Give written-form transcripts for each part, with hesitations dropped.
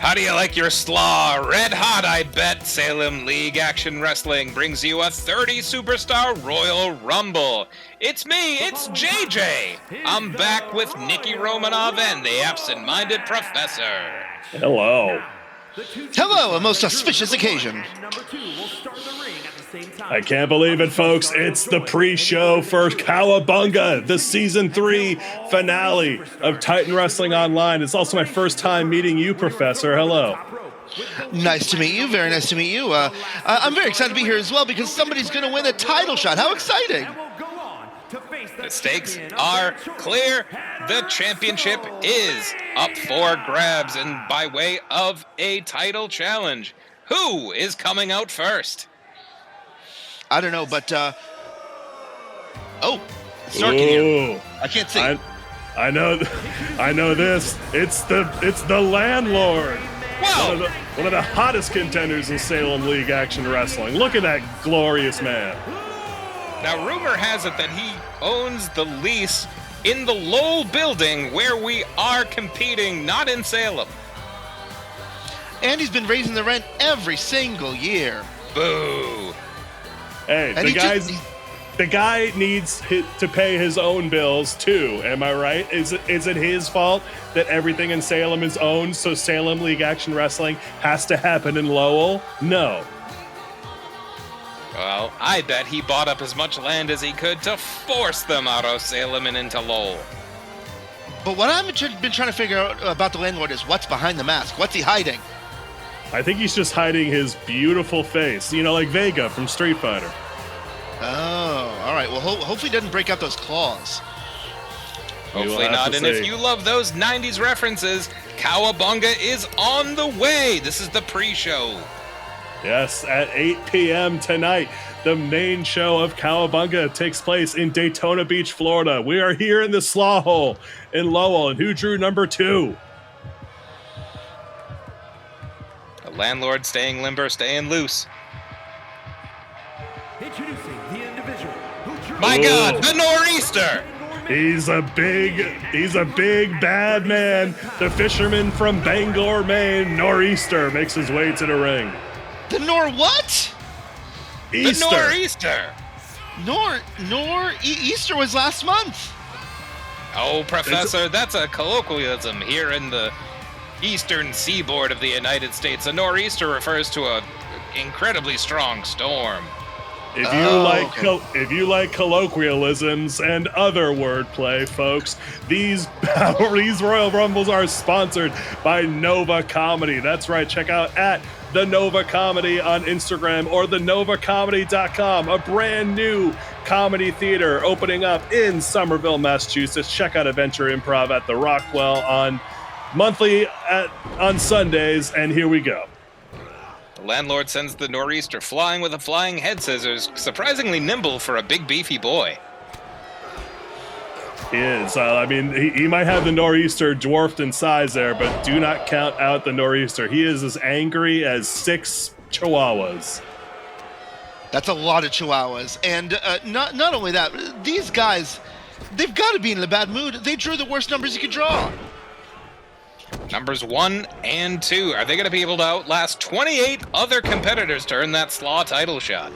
How do you like your slaw? Red hot, I bet. Salem League Action Wrestling brings you a 30 Superstar Royal Rumble. It's me, it's JJ. I'm back with Nikki Romanov and the absent-minded Professor. Hello. Hello, a most auspicious occasion. I can't believe it, folks. It's the pre-show for Cowabunga, the Season 3 finale of Titan Wrestling Online. It's also my first time meeting you, Professor. Hello. Nice to meet you. Very nice to meet you. I'm very excited to be here as well because somebody's going to win a title shot. How exciting! The stakes are clear. The championship is up for grabs and by way of a title challenge. Who is coming out first? I don't know, but snarky here. I can't see. I know this. It's the landlord. Whoa! One of the hottest contenders in Salem League Action Wrestling. Look at that glorious man. Now, rumor has it that he owns the lease in the Lowell building where we are competing, not in Salem. And he's been raising the rent every single year. Boo! Hey, And the guy needs to pay his own bills too. Am I right? Is it his fault that everything in Salem is owned, so Salem League Action Wrestling has to happen in Lowell? No. Well, I bet he bought up as much land as he could to force them out of Salem and into Lowell. But what I've been trying to figure out about the landlord is what's behind the mask. What's he hiding? I think he's just hiding his beautiful face. You know, like Vega from Street Fighter. Oh, all right. Well, hopefully he doesn't break out those claws. Hopefully not. And if you love those 90s references, Cowabunga is on the way. This is the pre-show. Yes, at 8 p.m. tonight, the main show of Cowabunga takes place in Daytona Beach, Florida. We are here in the SLAW hole in Lowell. And who drew number 2? The landlord staying limber, staying loose. Introducing the individual who drew My God, the Nor'easter! He's a big bad man. The fisherman from Bangor, Maine, Nor'easter, makes his way to the ring. The what? Easter. The Nor'easter! Easter was last month. Oh, Professor, that's a colloquialism here in the eastern seaboard of the United States. A nor'easter refers to an incredibly strong storm. If you like colloquialisms and other wordplay, folks, these Royal Rumbles are sponsored by Nova Comedy. That's right. Check out at The Nova Comedy on Instagram or thenovacomedy.com, a brand new comedy theater opening up in Somerville, Massachusetts. Check out Adventure Improv at the Rockwell on Sundays, and here we go. The landlord sends the nor'easter flying with a flying head scissors, surprisingly nimble for a big beefy boy. He is. He might have the nor'easter dwarfed in size there, but do not count out the nor'easter. He is as angry as 6 chihuahuas. That's a lot of chihuahuas. And not only that, these guys, they've got to be in a bad mood. They drew the worst numbers you could draw. Numbers 1 and 2. Are they going to be able to outlast 28 other competitors to earn that SLAW title shot?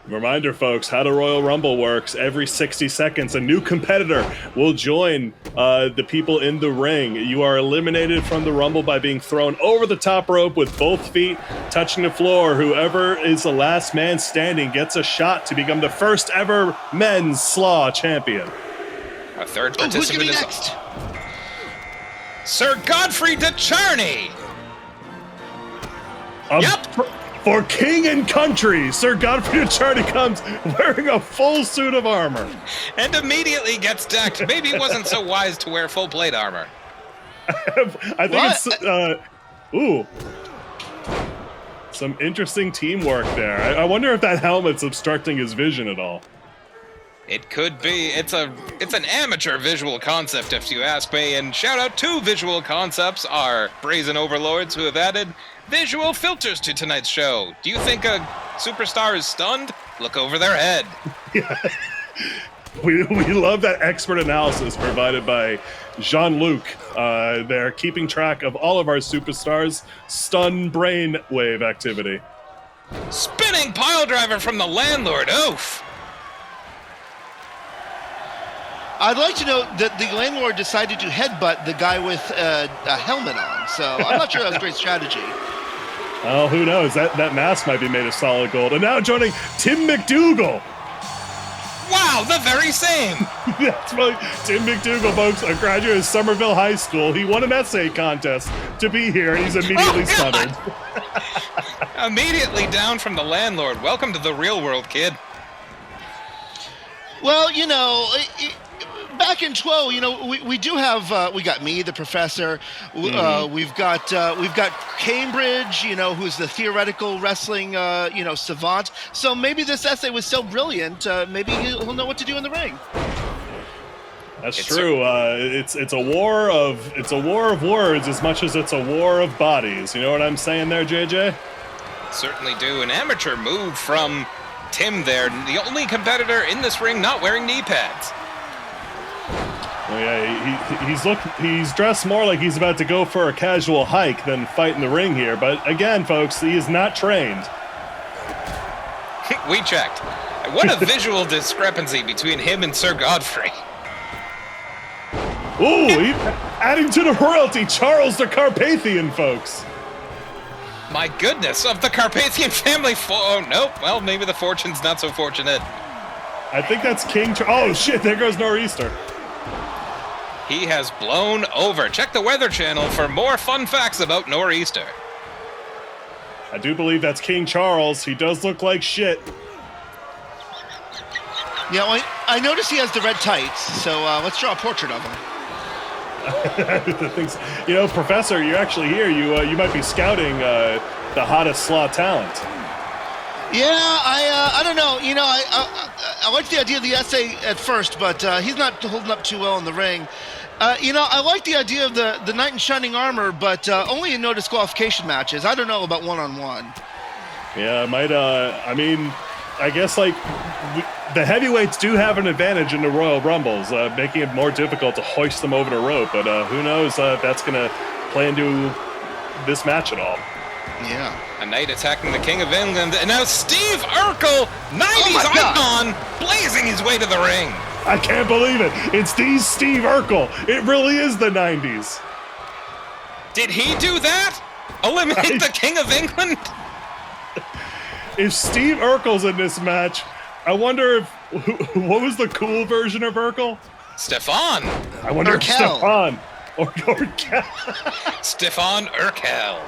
Reminder, folks, how the Royal Rumble works. Every 60 seconds, a new competitor will join the people in the ring. You are eliminated from the Rumble by being thrown over the top rope with both feet touching the floor. Whoever is the last man standing gets a shot to become the first ever men's SLAW champion. Our third Who's participant going to be is next? Sir Godfrey DeCharney. Yep. For king and country, Sir Godfrey DeCharney comes wearing a full suit of armor. And immediately gets decked. Maybe it wasn't so wise to wear full plate armor. I think it's some interesting teamwork there. I wonder if that helmet's obstructing his vision at all. It could be. It's an amateur visual concept, if you ask me. And shout out to Visual Concepts, our brazen overlords who have added visual filters to tonight's show. Do you think a superstar is stunned? Look over their head. Yeah. We love that expert analysis provided by Jean-Luc. They're keeping track of all of our superstars' stun brainwave activity. Spinning pile driver from the landlord. Oof. I'd like to note that the landlord decided to headbutt the guy with a helmet on, so I'm not sure that's a great strategy. Oh, who knows? That mask might be made of solid gold. And now joining Tim McDougal. Wow, the very same. That's right. Tim McDougal, folks, a graduate of Somerville High School. He won an essay contest to be here, and he's immediately smothered. Immediately down from the landlord. Welcome to the real world, kid. Well, you know, back in TWO, you know, we do have we got me, the professor. We've got Cambridge, you know, who's the theoretical wrestling savant. So maybe this essay was so brilliant. Maybe he'll know what to do in the ring. That's true. It's a war of words as much as it's a war of bodies. You know what I'm saying there, JJ? Certainly do. An amateur move from Tim there. The only competitor in this ring not wearing knee pads. Well, yeah, he's dressed more like he's about to go for a casual hike than fight in the ring here. But again, folks, he is not trained. We checked. What a visual discrepancy between him and Sir Godfrey. Ooh, adding to the royalty, Charles the Carpathian, folks. My goodness, of the Carpathian family. Oh, nope. Well, maybe the fortune's not so fortunate. I think that's King Oh, shit, there goes Nor'easter. He has blown over. Check the Weather Channel for more fun facts about Nor'easter. I do believe that's King Charles. He does look like shit. Yeah, well, I notice he has the red tights, so let's draw a portrait of him. You know, Professor, you're actually here. You might be scouting the hottest SLAW talent. Yeah, I don't know. You know, I liked the idea of the essay at first, but he's not holding up too well in the ring. You know, I like the idea of the knight in shining armor, but only in no disqualification matches. I don't know about one-on-one. Yeah, it might. I mean, I guess like the heavyweights do have an advantage in the Royal Rumbles, making it more difficult to hoist them over the rope. But who knows if that's going to play into this match at all. Yeah. A knight attacking the King of England, and now Steve Urkel, 90s icon, blazing his way to the ring. I can't believe it. It's these Steve Urkel. It really is the 90s. Did he do that? Eliminate the King of England? If Steve Urkel's in this match, I wonder if what was the cool version of Urkel? Stefan. I wonder if Stefan or Stefan Urkel.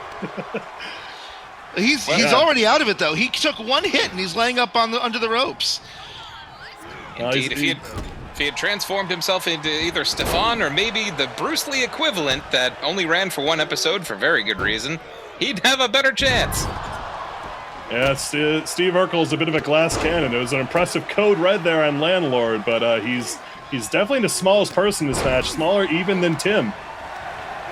He's already out of it though. He took one hit and he's laying up under the ropes. Indeed, if he had transformed himself into either Stefan or maybe the Bruce Lee equivalent that only ran for one episode for very good reason, he'd have a better chance. Yeah, Steve Urkel's a bit of a glass cannon. It was an impressive code red there on Landlord, but he's definitely the smallest person in this match, smaller even than Tim.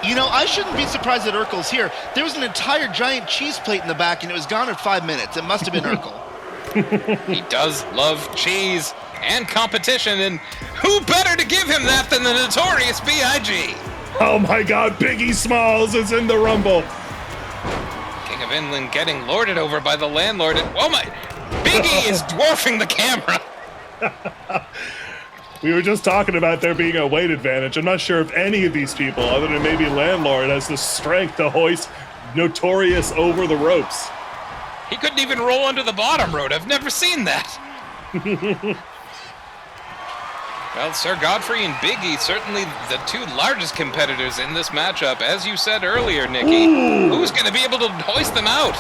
You know, I shouldn't be surprised that Urkel's here. There was an entire giant cheese plate in the back, and it was gone in 5 minutes. It must have been Urkel. He does love cheese and competition, and who better to give him that than the notorious B.I.G.? Oh my God, Biggie Smalls is in the Rumble. King of England getting lorded over by the landlord. Oh my, Biggie is dwarfing the camera. We were just talking about there being a weight advantage. I'm not sure if any of these people, other than maybe Landlord, has the strength to hoist Notorious over the ropes. He couldn't even roll under the bottom rope. I've never seen that. Well, Sir Godfrey and Biggie, certainly the two largest competitors in this matchup. As you said earlier, Nikki, who's going to be able to hoist them out?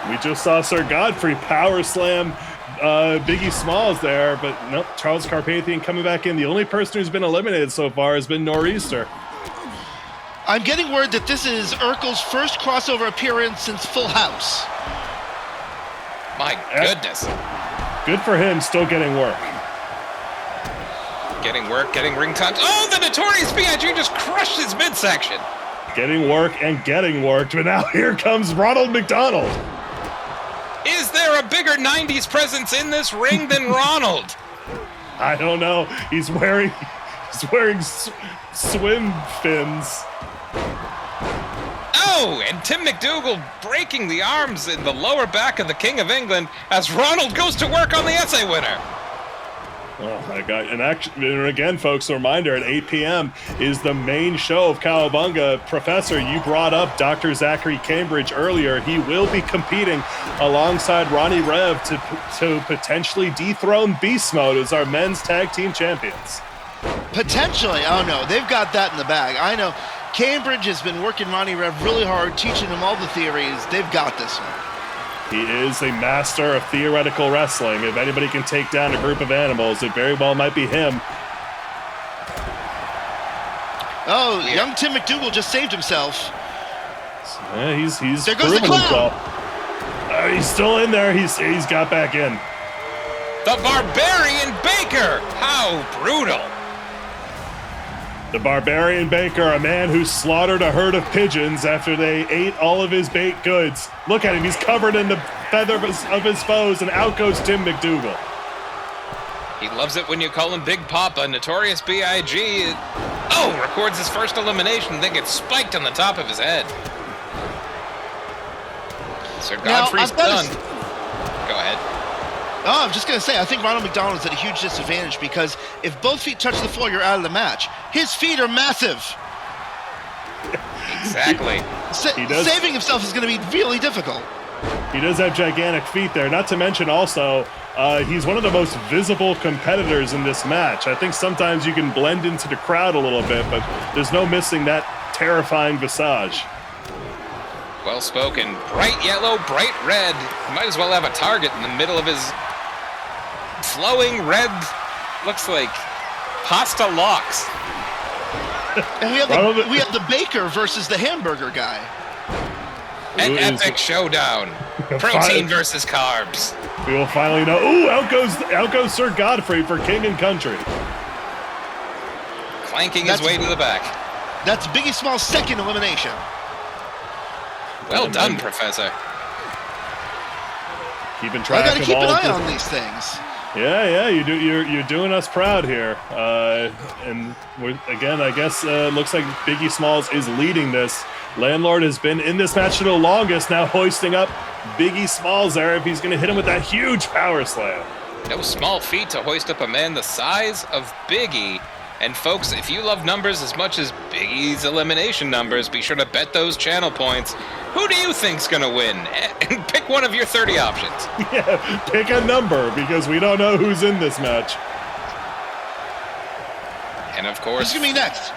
We just saw Sir Godfrey power slam Biggie Smalls there, but nope, Charles Carpathian coming back in. The only person who's been eliminated so far has been Nor'easter. I'm getting word that this is Urkel's first crossover appearance since Full House. My goodness. Good for him, still getting work. Getting work, getting ring time. Oh, the notorious B.I.G. just crushed his midsection. Getting work and getting worked, but now here comes Ronald McDonald. Is there a bigger 90s presence in this ring than Ronald? I don't know. He's wearing swim fins. Oh, and Tim McDougal breaking the arms in the lower back of the King of England as Ronald goes to work on the essay winner. Oh my God! And again, folks, a reminder: at 8 p.m. is the main show of Cowabunga. Professor, you brought up Dr. Zachary Cambridge earlier. He will be competing alongside Ronnie Rev to potentially dethrone Beast Mode as our men's tag team champions. Potentially. Oh no, they've got that in the bag. I know. Cambridge has been working Ronnie Rev really hard, teaching him all the theories. They've got this one. He is a master of theoretical wrestling. If anybody can take down a group of animals, it very well might be him. Oh, young Tim McDougal just saved himself. Yeah, he's there goes proven the himself. He's still in there. He's got back in. The Barbarian Baker! How brutal! The Barbarian Baker, a man who slaughtered a herd of pigeons after they ate all of his baked goods. Look at him, he's covered in the feather of his foes, and out goes Tim McDougal. He loves it when you call him Big Papa. Notorious B.I.G. Oh, records his first elimination, then gets spiked on the top of his head. Sir Godfrey's done. Go ahead. Oh, I'm just going to say, I think Ronald McDonald is at a huge disadvantage because if both feet touch the floor, you're out of the match. His feet are massive. Exactly. Saving himself is going to be really difficult. He does have gigantic feet there. Not to mention also, he's one of the most visible competitors in this match. I think sometimes you can blend into the crowd a little bit, but there's no missing that terrifying visage. Well spoken. Bright yellow, bright red. He might as well have a target in the middle of his flowing red, looks like pasta locks. And we have the baker versus the hamburger guy. An epic showdown. Protein versus carbs. We will finally know. Ooh, out goes Sir Godfrey for King and Country. Clanking his way to the back. That's Biggie Small's second elimination. Well done, Professor. Keeping track I gotta of keep all an eye the... on these things. Yeah, you're doing us proud here. And again, I guess looks like Biggie Smalls is leading this. Landlord has been in this match the longest, now hoisting up Biggie Smalls there if he's going to hit him with that huge power slam. No small feat to hoist up a man the size of Biggie. And folks, if you love numbers as much as Biggie's elimination numbers, be sure to bet those channel points. Who do you think's gonna win? And pick one of your 30 options. Yeah, pick a number, because we don't know who's in this match. And of course... Who's gonna be next?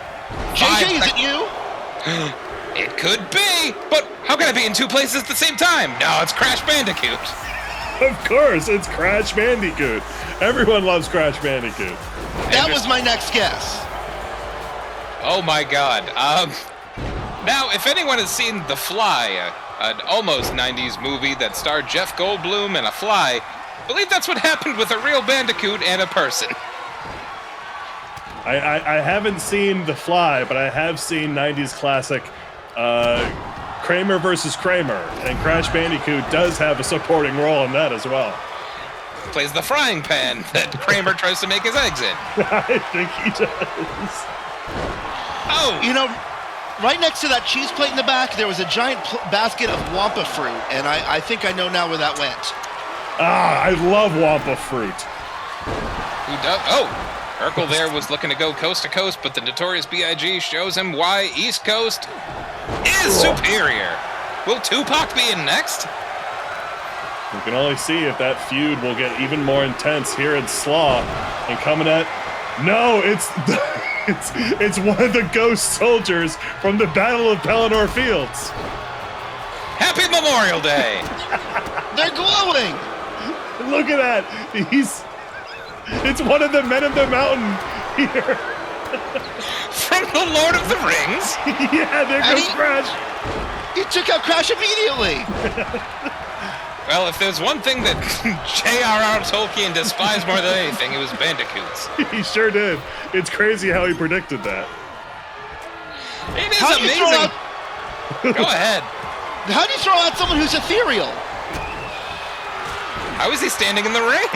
JJ, is it you? It could be, but how can it be in two places at the same time? No, it's Crash Bandicoot. Of course, it's Crash Bandicoot. Everyone loves Crash Bandicoot. That was my next guess. Oh my God. Now, if anyone has seen The Fly, an almost 90s movie that starred Jeff Goldblum and a fly, I believe that's what happened with a real Bandicoot and a person. I haven't seen The Fly, but I have seen 90s classic Kramer versus Kramer, and Crash Bandicoot does have a supporting role in that as well. Plays the frying pan that Kramer tries to make his eggs in. I think he does. Oh! You know, right next to that cheese plate in the back, there was a giant basket of Wampa fruit, and I think I know now where that went. Ah, I love Wampa fruit. Who does? Oh! Urkel there was looking to go coast to coast, but the Notorious B.I.G. shows him why East Coast is superior. Will Tupac be in next? We can only see if that feud will get even more intense here in SLAW. And coming at... No, it's one of the ghost soldiers from the Battle of Pelennor Fields. Happy Memorial Day! They're glowing! Look at that. It's one of the Men of the Mountain here. From the Lord of the Rings? Yeah, there goes Crash. He took out Crash immediately. Well, if there's one thing that J.R.R. Tolkien despised more than anything, it was bandicoots. He sure did. It's crazy how he predicted that. It is amazing. Go ahead. How do you throw out someone who's ethereal? How is he standing in the ring?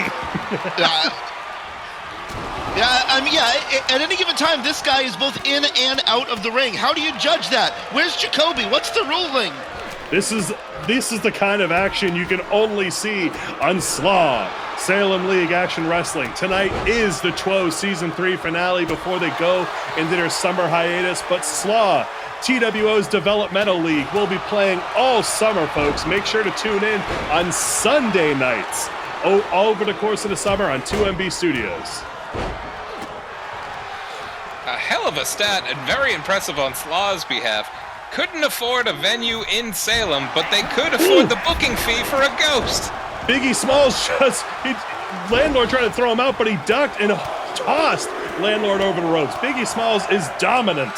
At any given time, this guy is both in and out of the ring. How do you judge that? Where's Jacoby? What's the ruling? This is the kind of action you can only see on SLAW, Salem League Action Wrestling. Tonight is the TWO Season 3 finale before they go into their summer hiatus, but SLAW, TWO's developmental league, will be playing all summer, folks. Make sure to tune in on Sunday nights over the course of the summer on 2MB Studios. A hell of a stat and very impressive on SLAW's behalf. Couldn't afford a venue in Salem, but they could afford the booking fee for a ghost. Biggie Smalls Landlord tried to throw him out, but he ducked and tossed Landlord over the ropes. Biggie Smalls is dominant.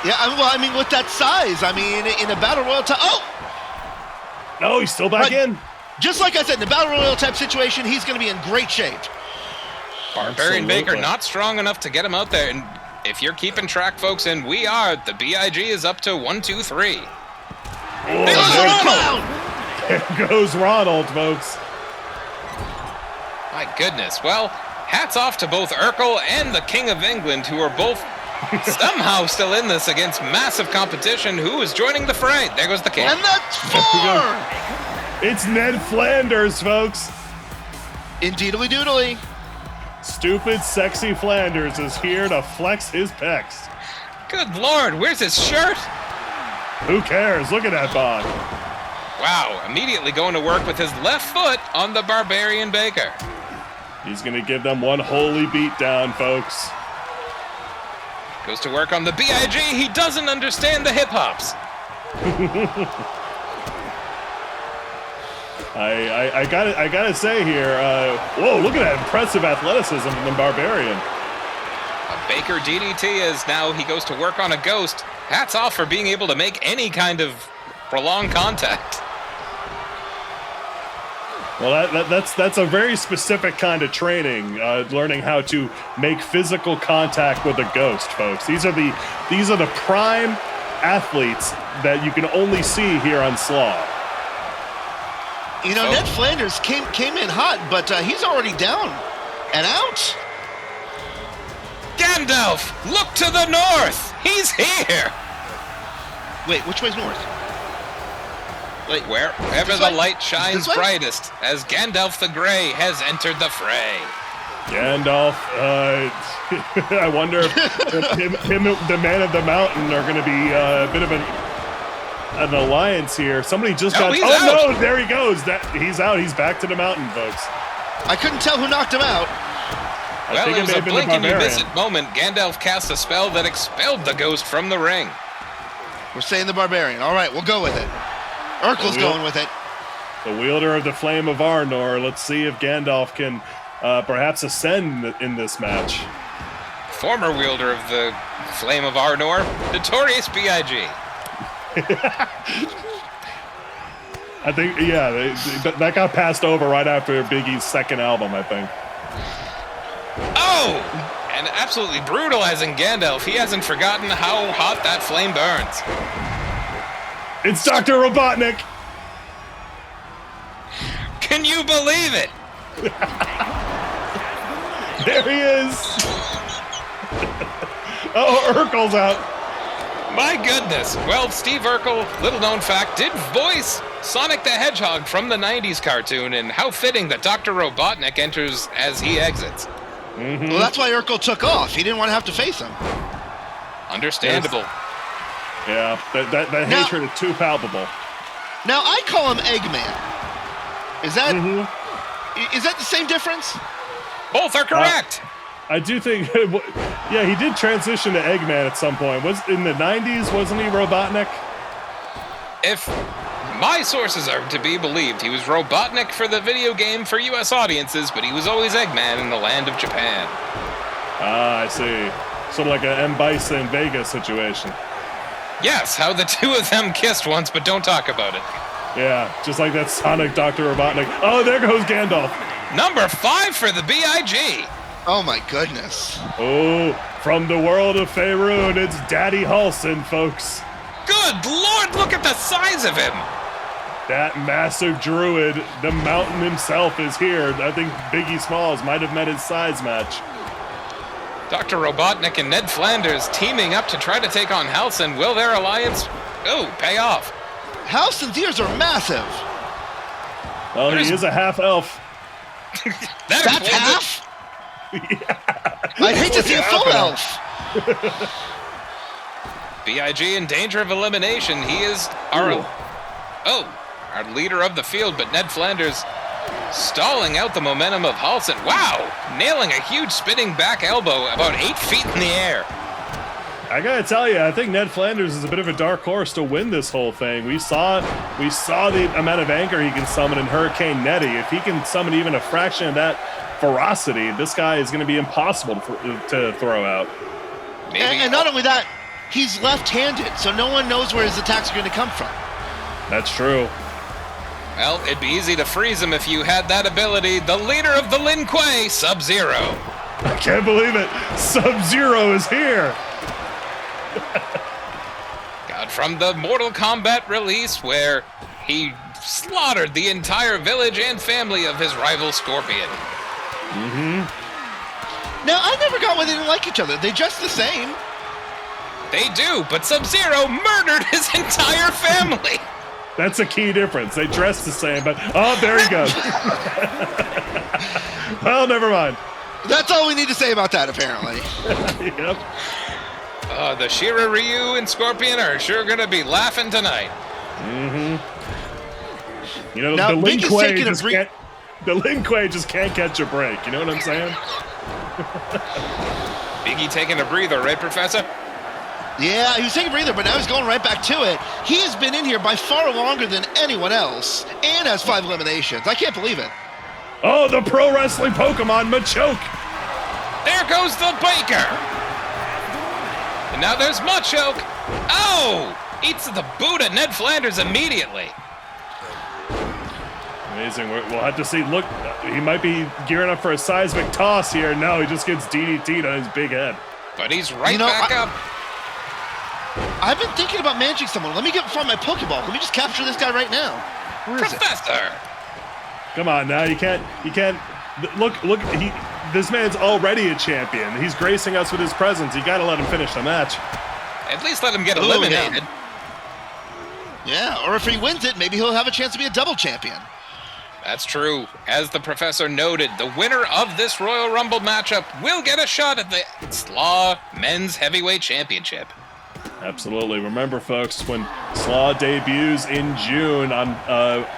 Yeah, with that size, in a Battle Royal type... Oh! No, he's still back in. Just like I said, in a Battle Royal type situation, he's going to be in great shape. Barbarian Baker not strong enough to get him out there. And if you're keeping track, folks, and we are, the BIG is up to 1, 2, 3. There goes Ronald, folks. My goodness. Well, hats off to both Urkel and the King of England, who are both somehow still in this against massive competition. Who is joining the fray? There goes the King. And that's 4! It's Ned Flanders, folks. Indeedly doodly. Stupid, sexy Flanders is here to flex his pecs. Good Lord, where's his shirt? Who cares? Look at that bod. Wow, immediately going to work with his left foot on the Barbarian Baker. He's going to give them one holy beatdown, folks. Goes to work on the BIG. He doesn't understand the hip-hops. I gotta say here, whoa, look at that impressive athleticism from the Barbarian. A Baker DDT as now he goes to work on a ghost. Hats off for being able to make any kind of prolonged contact. Well, that's a very specific kind of training, learning how to make physical contact with a ghost, folks. These are the prime athletes that you can only see here on SLAW. Ned Flanders came in hot, but he's already down and out. Gandalf, look to the north. He's here. Wait, which way's north? Wait, wherever the light shines brightest, as Gandalf the Grey has entered the fray. Gandalf, I wonder if him, the Man of the Mountain, are going to be a bit of an alliance here. Somebody just got... He's out. No, there he goes. He's out. He's back to the mountain, folks. I couldn't tell who knocked him out. Well, it was a blink and you miss it moment. Gandalf cast a spell that expelled the ghost from the ring. We're saying the Barbarian. All right, we'll go with it. Urkel's going with it. The wielder of the Flame of Arnor. Let's see if Gandalf can perhaps ascend in this match. Former wielder of the Flame of Arnor, notorious BIG. I think, that got passed over right after Big E's second album, I think. Oh! And absolutely brutalizing Gandalf. He hasn't forgotten how hot that flame burns. It's Dr. Robotnik! Can you believe it? There he is! Oh, Urkel's out. My goodness. Well, Steve Urkel, little known fact, did voice Sonic the Hedgehog from the 90s cartoon, and how fitting that Dr. Robotnik enters as he exits. Mm-hmm. Well, that's why Urkel took off. He didn't want to have to face him. Understandable. Yes. Yeah, that hatred is too palpable. Now, I call him Eggman. Is that the same difference? Both are correct. I do think, yeah, he did transition to Eggman at some point. Was in the 90s, wasn't he Robotnik? If my sources are to be believed, he was Robotnik for the video game for U.S. audiences, but he was always Eggman in the land of Japan. Ah, I see. Sort of like an M. Bison Vegas situation. Yes, how the two of them kissed once, but don't talk about it. Yeah, just like that Sonic Dr. Robotnik. Oh, there goes Gandalf. Number 5 for the BIG. Oh my goodness. Oh, from the world of Faerun, it's Daddy Halson, folks. Good Lord, look at the size of him. That massive druid, the mountain himself, is here. I think Biggie Smalls might have met his size match. Dr. Robotnik and Ned Flanders teaming up to try to take on Halcyon. Will their alliance, pay off? Halcyon's ears are massive. Well, he is a half elf. That's half? Yeah. I'd hate to see a full elf. B.I.G. in danger of elimination. He is our leader of the field, but Ned Flanders stalling out the momentum of Halcyon. Wow! Nailing a huge spinning back elbow about 8 feet in the air. I gotta tell you, I think Ned Flanders is a bit of a dark horse to win this whole thing. We saw the amount of anger he can summon in Hurricane Nettie. If he can summon even a fraction of that ferocity, this guy is going to be impossible to throw out. And not only that, he's left-handed, so no one knows where his attacks are going to come from. That's true. Well, it'd be easy to freeze him if you had that ability. The leader of the Lin Kuei, Sub-Zero. I can't believe it. Sub-Zero is here. God, from the Mortal Kombat release where he slaughtered the entire village and family of his rival Scorpion. Now, I never got why they didn't like each other. They dress the same. They do, but Sub-Zero murdered his entire family. That's a key difference. They dress the same, but there he goes. Well, never mind. That's all we need to say about that, apparently. Yep. The Shira Ryu and Scorpion are sure gonna be laughing tonight. You know, Now, the Lin Big is Kuei taking a just break. can't. The Lin Kuei just can't catch a break. You know what I'm saying? Biggie taking a breather, right, Professor? Yeah, he was taking a breather, but now he's going right back to it. He has been in here by far longer than anyone else and has 5 eliminations. I can't believe it. Oh, the pro wrestling Pokemon Machoke. There goes the Baker. And now there's Machoke. Oh! Eats the boot at Ned Flanders immediately. Amazing. We'll have to see. Look, he might be gearing up for a seismic toss here. No, he just gets DDT'd on his big head. But he's right back up. I've been thinking about managing someone. Let me get from my Pokeball. Let me just capture this guy right now. Where is it? Professor! Come on now, you can't. Look. This man's already a champion. He's gracing us with his presence. You got to let him finish the match. At least let him get eliminated. Yeah, or if he wins it, maybe he'll have a chance to be a double champion. That's true. As the Professor noted, the winner of this Royal Rumble matchup will get a shot at the SLAW Men's Heavyweight Championship. Absolutely. Remember, folks, when SLAW debuts in June on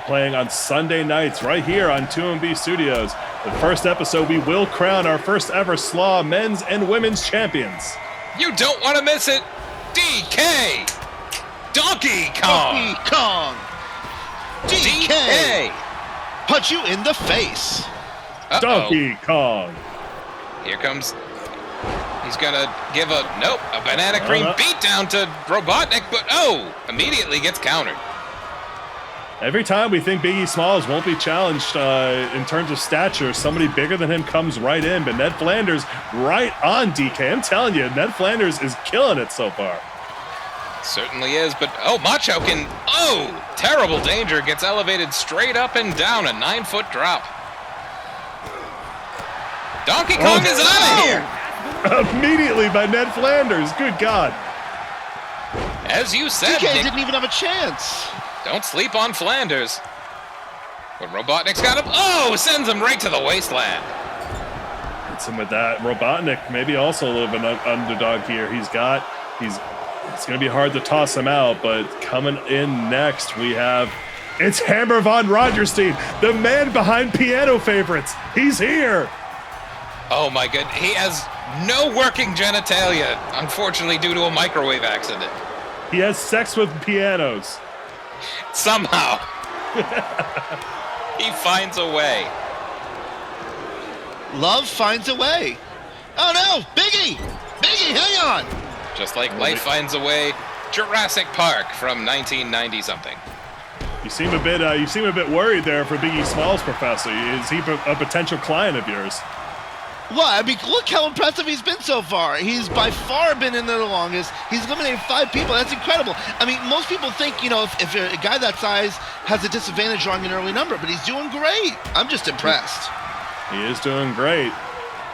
playing on Sunday nights right here on 2MB Studios, the first episode, we will crown our first ever SLAW men's and women's champions. You don't want to miss it. DK! Donkey Kong! Donkey Kong! DK! Punch you in the face. Donkey Kong! Here comes... He's gonna give a banana cream beatdown to Robotnik, but immediately gets countered. Every time we think Biggie Smalls won't be challenged in terms of stature, somebody bigger than him comes right in, but Ned Flanders right on DK. I'm telling you, Ned Flanders is killing it so far. Certainly is, but Machoke in terrible danger, gets elevated straight up and down, a 9-foot drop. Donkey Kong is out of here! Immediately by Ned Flanders. Good God. As you said, DK didn't even have a chance. Don't sleep on Flanders. But Robotnik's got him. Sends him right to the wasteland. Hits him with that. Robotnik maybe also a little bit underdog here. It's going to be hard to toss him out, but coming in next, it's Hammer von Rogerstein, the man behind Piano Favorites. He's here. Oh my good. He has no working genitalia, unfortunately, due to a microwave accident. He has sex with pianos. Somehow. He finds a way. Love finds a way. Oh no, Biggie! Biggie, hang on! Just like life finds a way, Jurassic Park from 1990 something. You seem a bit worried there for Biggie Smalls, Professor. Is he a potential client of yours? Well, I mean, look how impressive he's been so far. He's by far been in there the longest. He's eliminated 5 people. That's incredible. I mean, most people think, if a guy that size has a disadvantage drawing an early number, but he's doing great. I'm just impressed. He is doing great.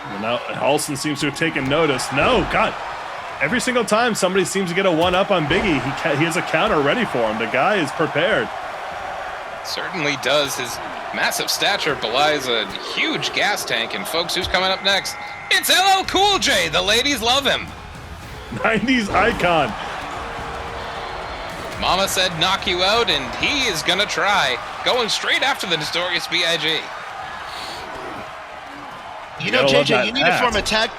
And now Halston seems to have taken notice. No, God. Every single time somebody seems to get a one-up on Biggie, he has a counter ready for him. The guy is prepared. Certainly does. His massive stature belies a huge gas tank. And folks, who's coming up next? It's LL Cool J. The ladies love him. 90s icon. Mama said knock you out, and he is gonna try. Going straight after the Notorious B.I.G. You know, JJ, you need to form a tag,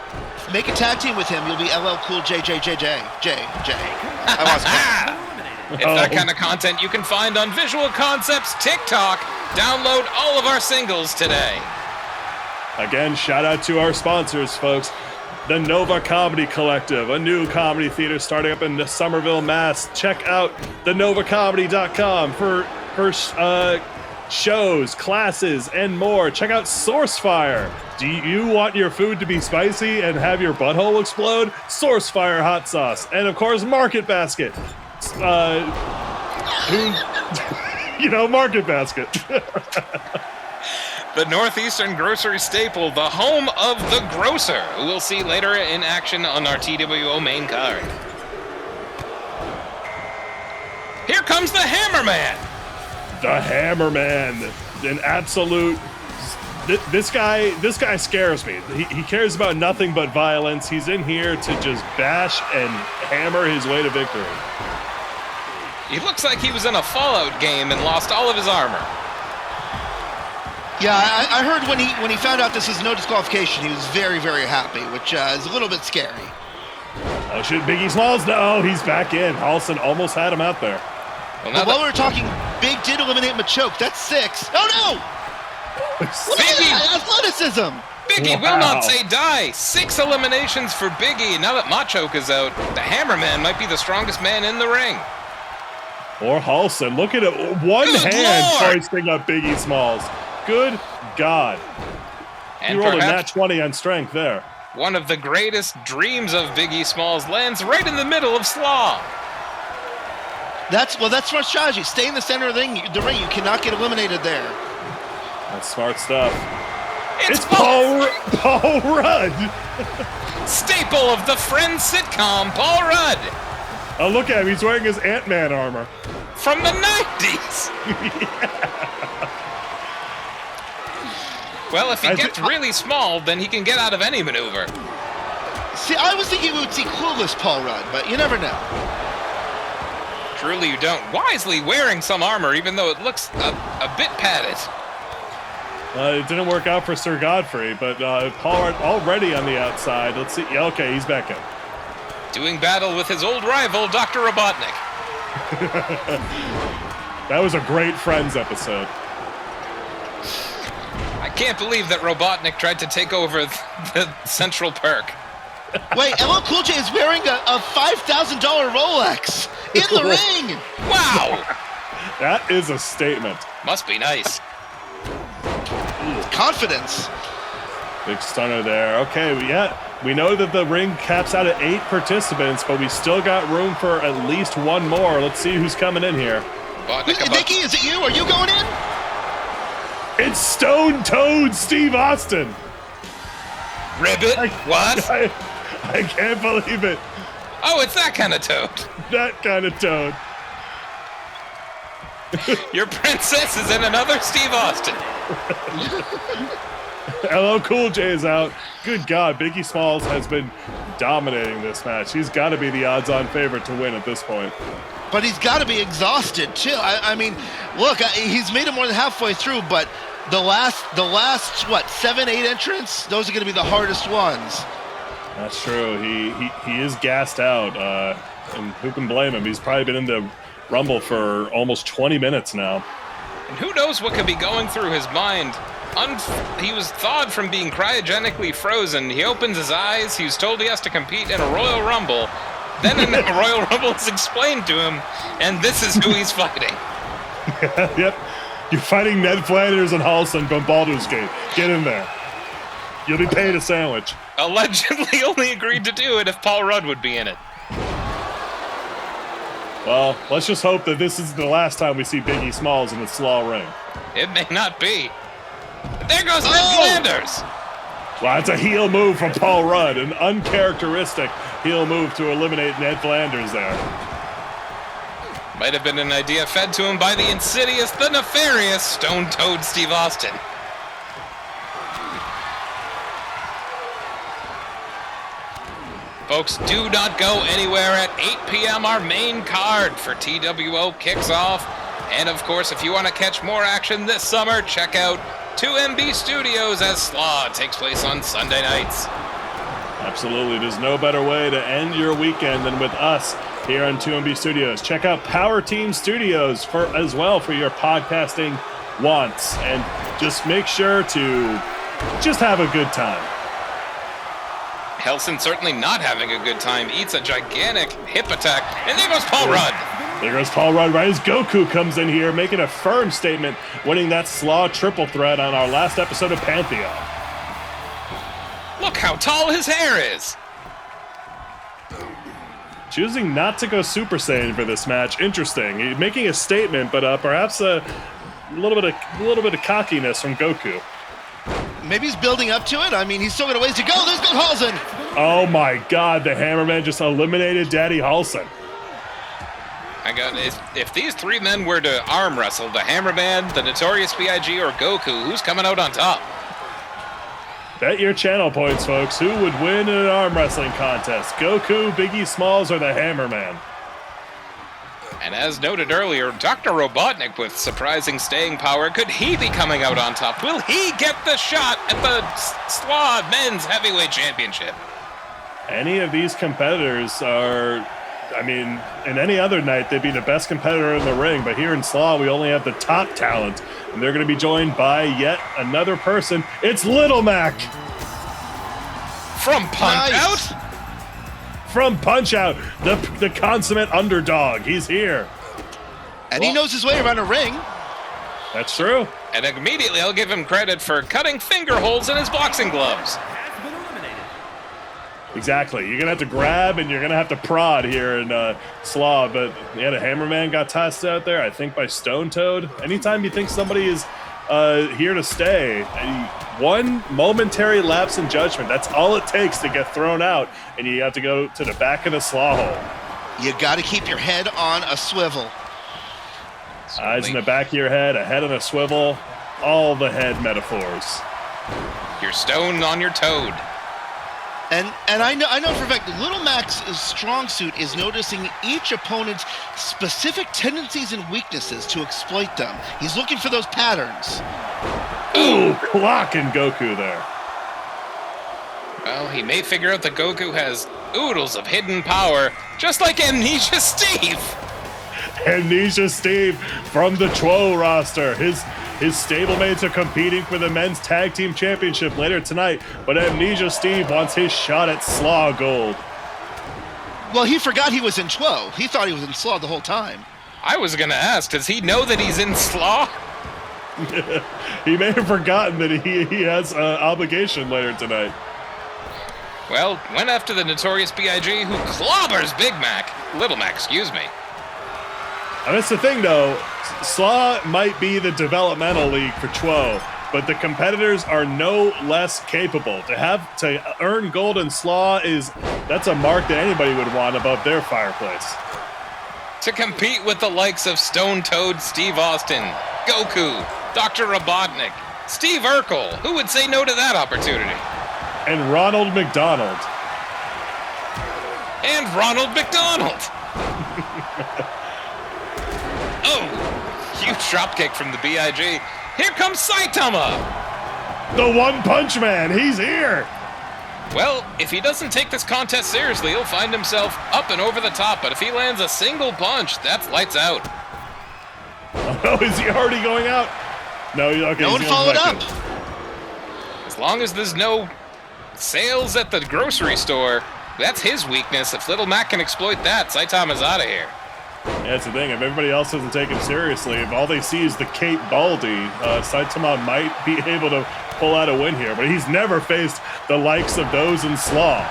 make a tag team with him. You'll be LL Cool J. I lost count. It's that kind of content you can find on Visual Concepts TikTok. Download all of our singles today. Again, shout out to our sponsors, folks. The Nova Comedy Collective, a new comedy theater starting up in Somerville, Mass. Check out thenovacomedy.com for shows, classes, and more. Check out Sourcefire. Do you want your food to be spicy and have your butthole explode? Sourcefire hot sauce. And of course, Market Basket. Market Basket. The Northeastern grocery staple, the home of the grocer, who we'll see later in action on our TWO main card. Here comes the Hammerman. The Hammerman, an absolute. This guy scares me. He cares about nothing but violence. He's in here to just bash and hammer his way to victory. He looks like he was in a Fallout game and lost all of his armor. Yeah, I heard when he found out this was no disqualification, he was very, very happy, which is a little bit scary. Oh, should Biggie Smalls? No, he's back in. Halston almost had him out there. Well, while we're talking, Big did eliminate Machoke. That's 6. Oh, no! Biggie! Athleticism! Biggie will not say die. 6 eliminations for Biggie. Now that Machoke is out, the Hammerman might be the strongest man in the ring. Or Halston. Look at it. One Good hand Lord. hoisting up Biggie Smalls. Good God. And He rolled a nat perhaps 20 on strength there. one of the greatest dreams of Biggie Smalls lands right in the middle of SLAW. That's smart strategy. Stay in the center of the ring. You cannot get eliminated there. That's smart stuff. It's Paul Rudd. staple of the Friends sitcom, Paul Rudd. Oh, look at him. He's wearing his Ant-Man armor. From the 90s. Well, if he gets really small, then he can get out of any maneuver. See, I was thinking we would see clueless Paul Rudd, but you never know. Truly you don't. Wisely wearing some armor, even though it looks a bit padded. It didn't work out for Sir Godfrey, but Paul Rudd already on the outside. Let's see. Yeah, okay, he's back in. Doing battle with his old rival, Dr. Robotnik. That was a great Friends episode. I can't believe that Robotnik tried to take over the Central Perk. Wait, LL Cool J is wearing a $5,000 Rolex in the ring. Wow! That is a statement. Must be nice. Confidence. Big stunner there. Okay, we know that the ring caps out at 8 participants, but we still got room for at least one more. Let's see who's coming in here. Nikki, is it you? Are you going in? It's Stone Toad Steve Austin. Ribbit? What? I can't believe it. Oh, it's that kind of toad. That kind of toad. Your princess is in another Steve Austin. LL Cool J is out. Good God, Biggie Smalls has been dominating this match. He's got to be the odds-on favorite to win at this point. But he's got to be exhausted too. I mean, look, he's made it more than halfway through, but the last what 7, 8 entrants? Those are going to be the hardest ones. That's true. He is gassed out, and who can blame him? He's probably been in the Rumble for almost 20 minutes now. And who knows what could be going through his mind. He was thawed from being cryogenically frozen. He opens his eyes. He was told he has to compete in a Royal Rumble. Then a Royal Rumble is explained to him, and this is who he's fighting. Yep. You're fighting Ned Flanders and Halston from Baldur's Gate. Get in there. You'll be paid a sandwich. Allegedly only agreed to do it if Paul Rudd would be in it. Well, let's just hope that this is the last time we see Biggie Smalls in the SLAW ring. It may not be. There goes Ned Flanders. Well, it's a heel move from Paul Rudd, an uncharacteristic heel move to eliminate Ned Flanders there. Might have been an idea fed to him by the insidious, the nefarious Stone Toad Steve Austin. Folks, do not go anywhere. At 8 p.m., our main card for TWO kicks off. And of course, if you want to catch more action this summer, check out 2MB Studios as SLAW takes place on Sunday nights. Absolutely. There's no better way to end your weekend than with us here on 2MB Studios. Check out Power Team Studios as well for your podcasting wants. And just make sure to just have a good time. Helson certainly not having a good time. Eats a gigantic hip attack. And there goes Paul Rudd. There goes Paul Rudd right as Goku comes in here, making a firm statement, winning that SLAW triple threat on our last episode of Pantheon. Look how tall his hair is. Choosing not to go Super Saiyan for this match, interesting. He's making a statement, but perhaps a little bit of cockiness from Goku. Maybe he's building up to it. I mean, he's still got a ways to go. There's Bill Halson. Oh my God, the Hammerman just eliminated Daddy Halson. I got if these three men were to arm wrestle, the Hammerman, the Notorious B.I.G., or Goku, who's coming out on top? Bet your channel points, folks. Who would win in an arm wrestling contest? Goku, Biggie Smalls, or the Hammerman? And as noted earlier, Dr. Robotnik with surprising staying power. Could he be coming out on top? Will he get the shot at the SLAW Men's Heavyweight Championship? Any of these competitors are, I mean, in any other night, they'd be the best competitor in the ring. But here in SLAW, we only have the top talent. And they're going to be joined by yet another person. It's Little Mac. From Punch Out? From Punch Out, the consummate underdog. He's here. And he knows his way around a ring. That's true. And immediately I'll give him credit for cutting finger holes in his boxing gloves. Exactly. You're going to have to grab and you're going to have to prod here in SLAW. But yeah, the Hammerman got tossed out there, I think, by Stone Toad. Anytime you think somebody is here to stay, one momentary lapse in judgment, that's all it takes to get thrown out. And you have to go to the back of the SLAW hole. You got to keep your head on a swivel. Eyes in the back of your head, a head on a swivel, all the head metaphors. Your stone on your toad. And I know for a fact that Little Mac's strong suit is noticing each opponent's specific tendencies and weaknesses to exploit them. He's looking for those patterns. Ooh, clocking Goku there. Well, he may figure out that Goku has oodles of hidden power, just like Amnesia Steve. Amnesia Steve from the TWO roster. His stablemates are competing for the men's tag team championship later tonight, but Amnesia Steve wants his shot at SLAW gold. Well, he forgot he was in TWO. He thought he was in SLAW the whole time. I was going to ask, does he know that he's in SLAW? He may have forgotten that he has an obligation later tonight. Well, went after the Notorious B.I.G., who clobbers Little Mac, excuse me. And that's the thing, though. SLAW might be the developmental league for TWO, but the competitors are no less capable. To earn gold in SLAW that's a mark that anybody would want above their fireplace. To compete with the likes of Stone Toad Steve Austin, Goku, Dr. Robotnik, Steve Urkel, who would say no to that opportunity? And Ronald McDonald. Oh, huge dropkick from the B.I.G. Here comes Saitama! The One Punch Man, he's here! Well, if he doesn't take this contest seriously, he'll find himself up and over the top, but if he lands a single punch, that's lights out. Oh, is he already going out? No, okay. No one followed up. As long as there's no sales at the grocery store, that's his weakness. If Little Mac can exploit that, Saitama's out of here. Yeah, that's the thing. If everybody else doesn't take him seriously, if all they see is the Cape Baldy, Saitama might be able to pull out a win here. But he's never faced the likes of those in SLAW.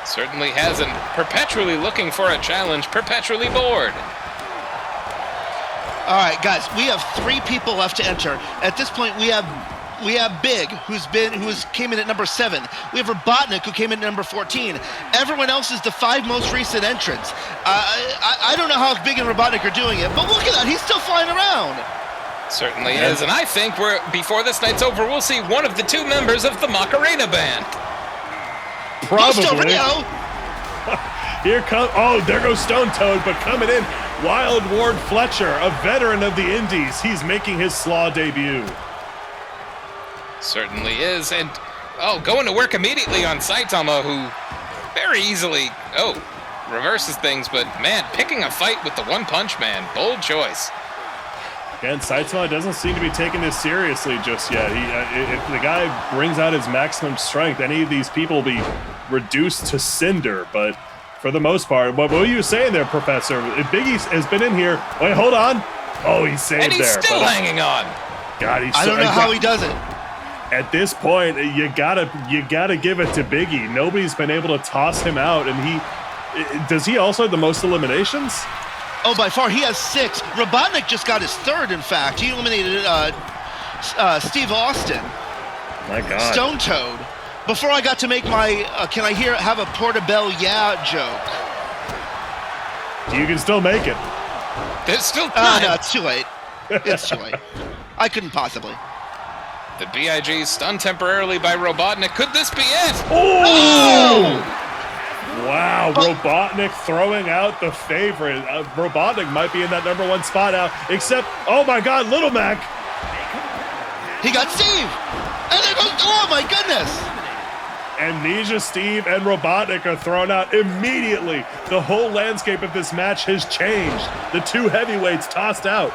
Certainly hasn't. Perpetually looking for a challenge, perpetually bored. All right, guys, we have 3 people left to enter. At this point, we have We have Big, who came in at number 7. We have Robotnik, who came in at number 14. Everyone else is the 5 most recent entrants. I don't know how Big and Robotnik are doing it, but look at that, he's still flying around. Certainly is, and I think before this night's over, we'll see one of the 2 members of the Macarena Band. Probably. Here comes, there goes Stone Toad, but coming in, Wild Ward Fletcher, a veteran of the Indies. He's making his SLAW debut. Certainly is, and going to work immediately on Saitama, who very easily reverses things, but man, picking a fight with the One Punch Man, bold choice. Again, Saitama doesn't seem to be taking this seriously just yet. If the guy brings out his maximum strength, any of these people will be reduced to cinder, but for the most part, what were you saying there, Professor? Biggie has been in here. Wait, hold on. Oh, he's saved there. And he's still hanging on. God, I don't know how he does it. At this point, you gotta give it to Biggie. Nobody's been able to toss him out, and does he also have the most eliminations? Oh, by far, he has 6. Robotnik just got his 3rd, in fact. He eliminated Steve Austin. My God. Stone Toad. Before I got to make my have a Portobello joke. You can still make it. There's still time. No, it's too late. It's too late. I couldn't possibly. The BIG stunned temporarily by Robotnik. Could this be it? Oh! Wow, Robotnik throwing out the favorite. Robotnik might be in that number 1 spot now, except, oh my God, Little Mac. He got Steve. And there goes, oh my goodness. Amnesia Steve and Robotnik are thrown out immediately. The whole landscape of this match has changed. The 2 heavyweights tossed out.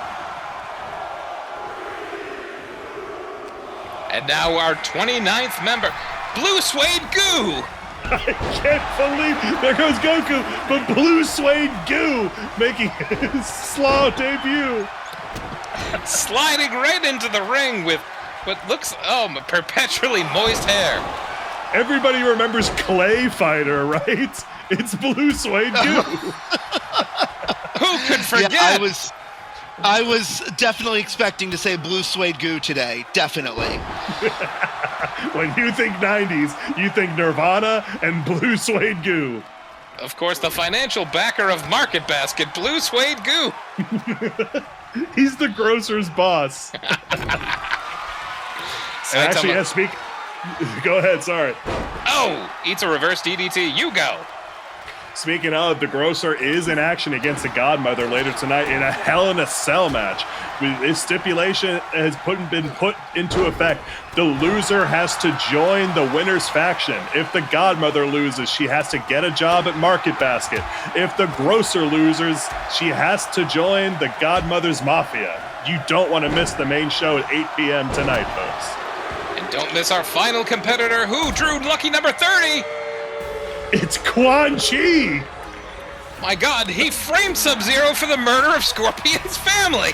And now our 29th member, Blue Suede Goo. I can't believe there goes Goku, but Blue Suede Goo making his SLAW debut. Sliding right into the ring with what looks, perpetually moist hair. Everybody remembers Clay Fighter, right? It's Blue Suede Goo. Who could forget? Yeah, I was definitely expecting to say Blue Suede Goo today. Definitely. When you think 90s, you think Nirvana and Blue Suede Goo. Of course, the financial backer of Market Basket, Blue Suede Goo. He's the grocer's boss. Actually, go ahead, sorry. Eats a reverse DDT. You go. Speaking of, the Grocer is in action against the Godmother later tonight in a Hell in a Cell match. This stipulation has been put into effect. The loser has to join the winner's faction. If the Godmother loses, she has to get a job at Market Basket. If the Grocer loses, she has to join the Godmother's Mafia. You don't want to miss the main show at 8 p.m. tonight, folks. And don't miss our final competitor, who drew lucky number 30. It's Quan Chi! My God, he framed Sub-Zero for the murder of Scorpion's family!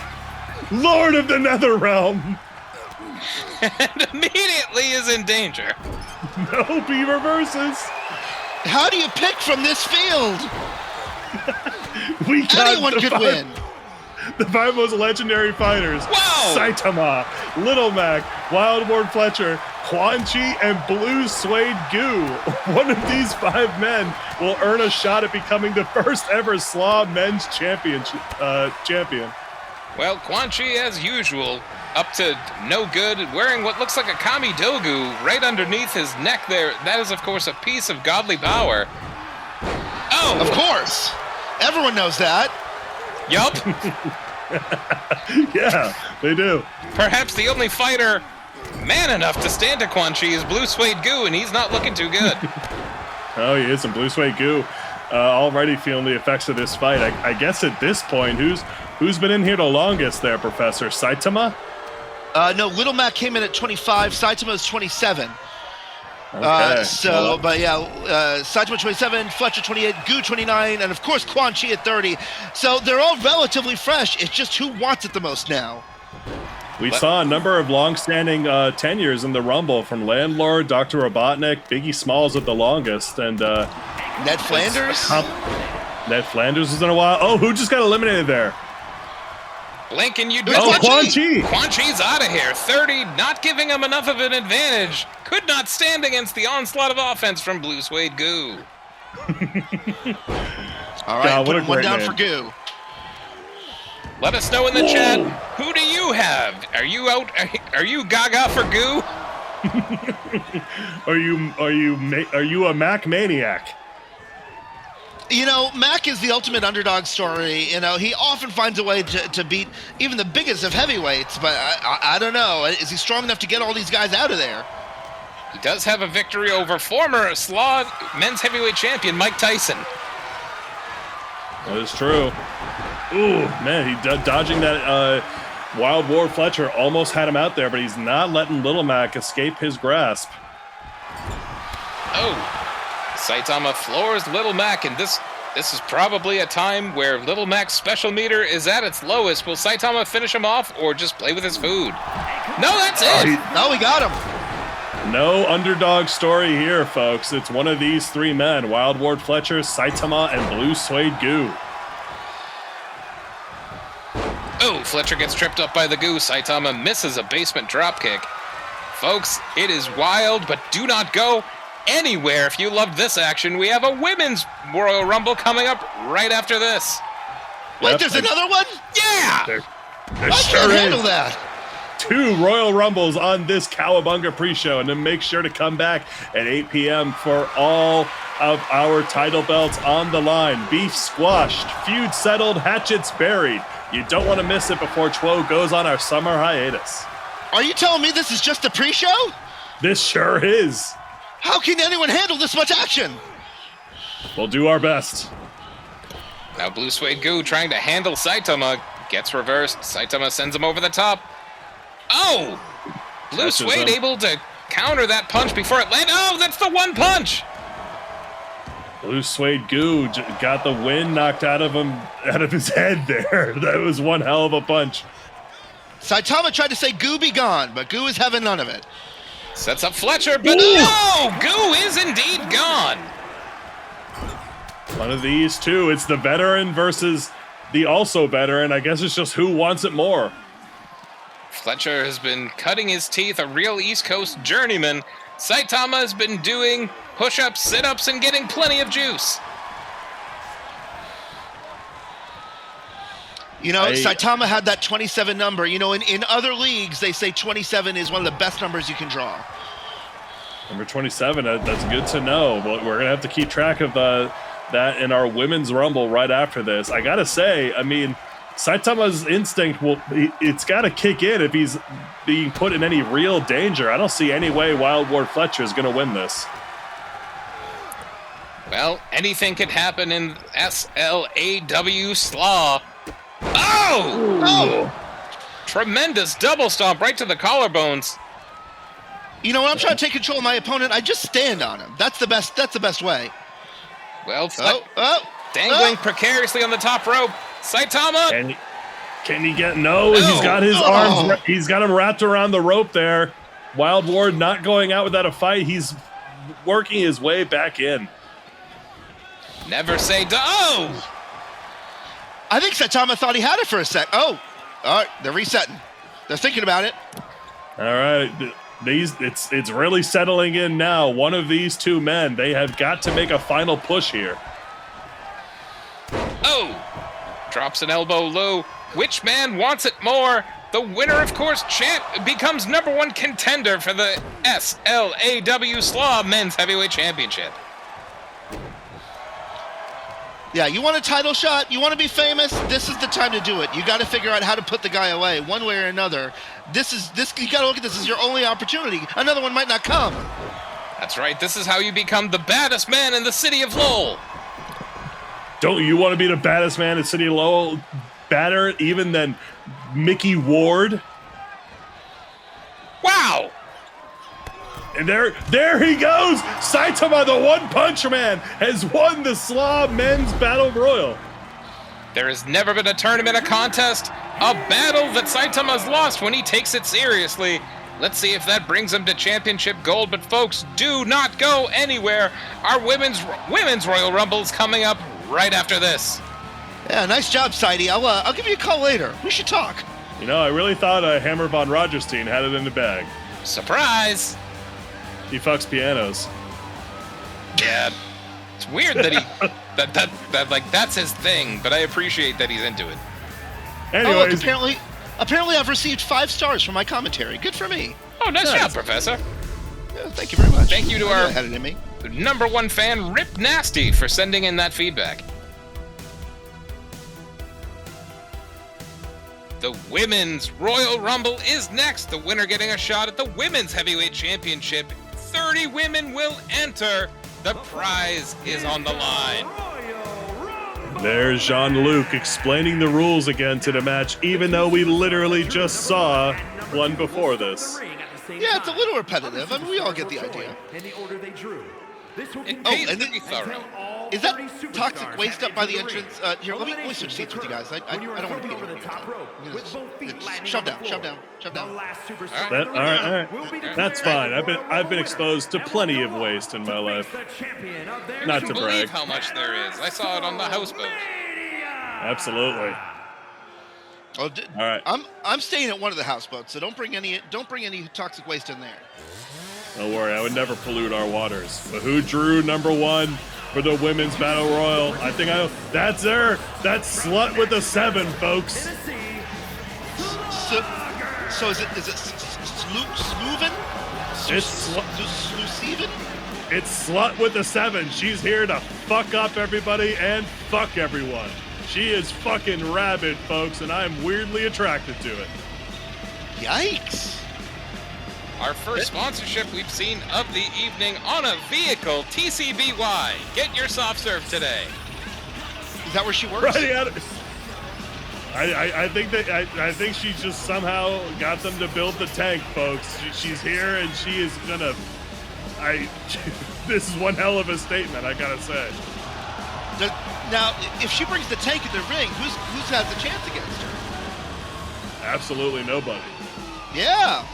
Lord of the Netherrealm! And immediately is in danger. No, he reverses! How do you pick from this field? Anyone could win. The 5 most legendary fighters. Wow! Saitama, Little Mac, Wild Ward Fletcher, Quan Chi, and Blue Suede Goo. One of these 5 men will earn a shot at becoming the first ever SLAW men's champion. Well, Quan Chi, as usual, up to no good, wearing what looks like a Kami Dogu right underneath his neck there. That is, of course, a piece of godly power. Oh! Of course. Everyone knows that. Yup. Yeah, they do. Perhaps the only fighter man enough to stand to Quan Chi is Blue Suede Goo, and he's not looking too good. Oh, he is, and Blue Suede Goo already feeling the effects of this fight. I guess at this point, who's been in here the longest there, Professor? Saitama? No, Little Mac came in at 25. Saitama is 27. Okay. But yeah, Saitama 27, Fletcher 28, Goo 29, and of course Quan Chi at 30. So they're all relatively fresh. It's just who wants it the most now. We saw a number of long-standing tenures in the Rumble from Landlord, Dr. Robotnik, Biggie Smalls at the longest, and Ned Flanders? Ned Flanders was in a while. Oh, who just got eliminated there? Blinking, you'd Oh, miss Quan it. Chi. Quan Chi's out of here. 30, not giving him enough of an advantage. Could not stand against the onslaught of offense from Blue Suede Goo. All right, God, what a put one great down man. for Goo. Let us know in the chat, who do you have? Are you out? Are you gaga for Goo? Are you a Mac maniac? You know, Mac is the ultimate underdog story. You know, he often finds a way to beat even the biggest of heavyweights, but I don't know. Is he strong enough to get all these guys out of there? He does have a victory over former SLAW men's heavyweight champion Mike Tyson. That is true. Ooh, man, he dodging that Wild Ward Fletcher almost had him out there, but he's not letting Little Mac escape his grasp. Oh, Saitama floors Little Mac, and this is probably a time where Little Mac's special meter is at its lowest. Will Saitama finish him off or just play with his food? No, that's it! Oh, we got him. No underdog story here, folks. It's one of these three men, Wild Ward Fletcher, Saitama, and Blue Suede Goo. Oh, Fletcher gets tripped up by the Goo. Saitama misses a basement dropkick. Folks, it is wild, but do not go anywhere if you loved this action. We have a women's Royal Rumble coming up right after this. Wait, there's another one? Yeah! There I sure can't is. handle that. 2 Royal Rumbles on this Cowabunga pre-show, and then make sure to come back at 8 p.m. for all of our title belts on the line. Beef squashed, feud settled, hatchets buried. You don't want to miss it before Chwo goes on our summer hiatus. Are you telling me this is just a pre-show? This sure is. How can anyone handle this much action? We'll do our best. Now Blue Suede Goo trying to handle Saitama. Gets reversed. Saitama sends him over the top. Oh! Blue Catches Suede him. able to counter that punch before it landed. Oh, that's the one punch! Blue Suede Goo got the wind knocked out of his head there. That was one hell of a punch. Saitama tried to say Goo be gone, but Goo is having none of it. Sets up Fletcher, but Ooh. no! Goo is indeed gone! One of these two. It's the veteran versus the also veteran. I guess it's just who wants it more. Fletcher has been cutting his teeth, a real East Coast journeyman. Saitama has been doing push-ups, sit-ups, and getting plenty of juice. You know, Saitama had that 27 number. You know, in other leagues, they say 27 is one of the best numbers you can draw. Number 27, that's good to know. But we're going to have to keep track of that in our Women's Rumble right after this. I got to say, I mean, Saitama's instinct, it's got to kick in if he's being put in any real danger. I don't see any way Wild Ward Fletcher is going to win this. Well, anything could happen in SLAW SLAW. Oh! Oh! Tremendous double stomp right to the collarbones. You know, when I'm trying to take control of my opponent, I just stand on him. That's the best way. Well, Oh! dangling precariously on the top rope. Saitama! Can he get no? No. He's got his Oh. arms. He's got him wrapped around the rope there. Wild Ward not going out without a fight. He's working his way back in. Never say oh! I think Saitama thought he had it for a sec. Oh! All right, they're resetting. They're thinking about it. All right, it's really settling in now. One of these two men, they have got to make a final push here. Oh! Drops an elbow low. Which man wants it more? The winner, of course, becomes #1 contender for the SLAW SLAW Men's Heavyweight Championship. Yeah, you want a title shot? You want to be famous? This is the time to do it. You got to figure out how to put the guy away, one way or another. You got to look at this as your only opportunity. Another one might not come. That's right. This is how you become the baddest man in the city of Lowell. Don't you want to be the baddest man in City of Lowell? Badder even than Mickey Ward? Wow! And there he goes! Saitama, the One Punch Man, has won the SLAW Men's Battle Royal. There has never been a tournament, a contest, a battle that Saitama's lost when he takes it seriously. Let's see if that brings him to championship gold. But folks, do not go anywhere. Our women's Royal Rumble is coming up right after this. Yeah, nice job, Sidey. I'll give you a call later. We should talk. You know, I really thought Hammer von Rogerstein had it in the bag. Surprise! He fucks pianos. Yeah, it's weird that he that like that's his thing, but I appreciate that he's into it. Anyways, apparently I've received 5 stars for my commentary. Good for me. Oh, nice job, Professor. Yeah, thank you very much. Thank you to our had it in me. #1 fan, Rip Nasty, for sending in that feedback. The Women's Royal Rumble is next. The winner getting a shot at the Women's Heavyweight Championship. 30 women will enter. The prize is on the line. there's Jean-Luc explaining the rules again to the match, even though we literally just saw one before this. Yeah, it's a little repetitive. I mean, we all get the idea. It's pretty thorough. Is that toxic waste up by the entrance? Here, let me switch seats with you guys. I don't want to be in here. Shove down. All right. That's fine. I've been exposed to plenty of waste in my life. Not to brag. Believe how much there is. I saw it on the houseboat. Absolutely. Oh, all right. I'm staying at one of the houseboats, so don't bring any toxic waste in there. Don't worry, I would never pollute our waters. But who drew #1 for the Women's Battle Royal? I think I know. That's her. That's Slut with a 7, folks. So is it Slooven? It's Slut with a 7. She's here to fuck up everybody and fuck everyone. She is fucking rabid, folks, and I'm weirdly attracted to it. Yikes. Our first sponsorship we've seen of the evening on a vehicle, TCBY. Get your soft serve today. Is that where she works? Right out. I think she just somehow got them to build the tank, folks. She's here and she is gonna. This is one hell of a statement, I gotta say. Now, if she brings the tank in the ring, who's has a chance against her? Absolutely nobody. Yeah.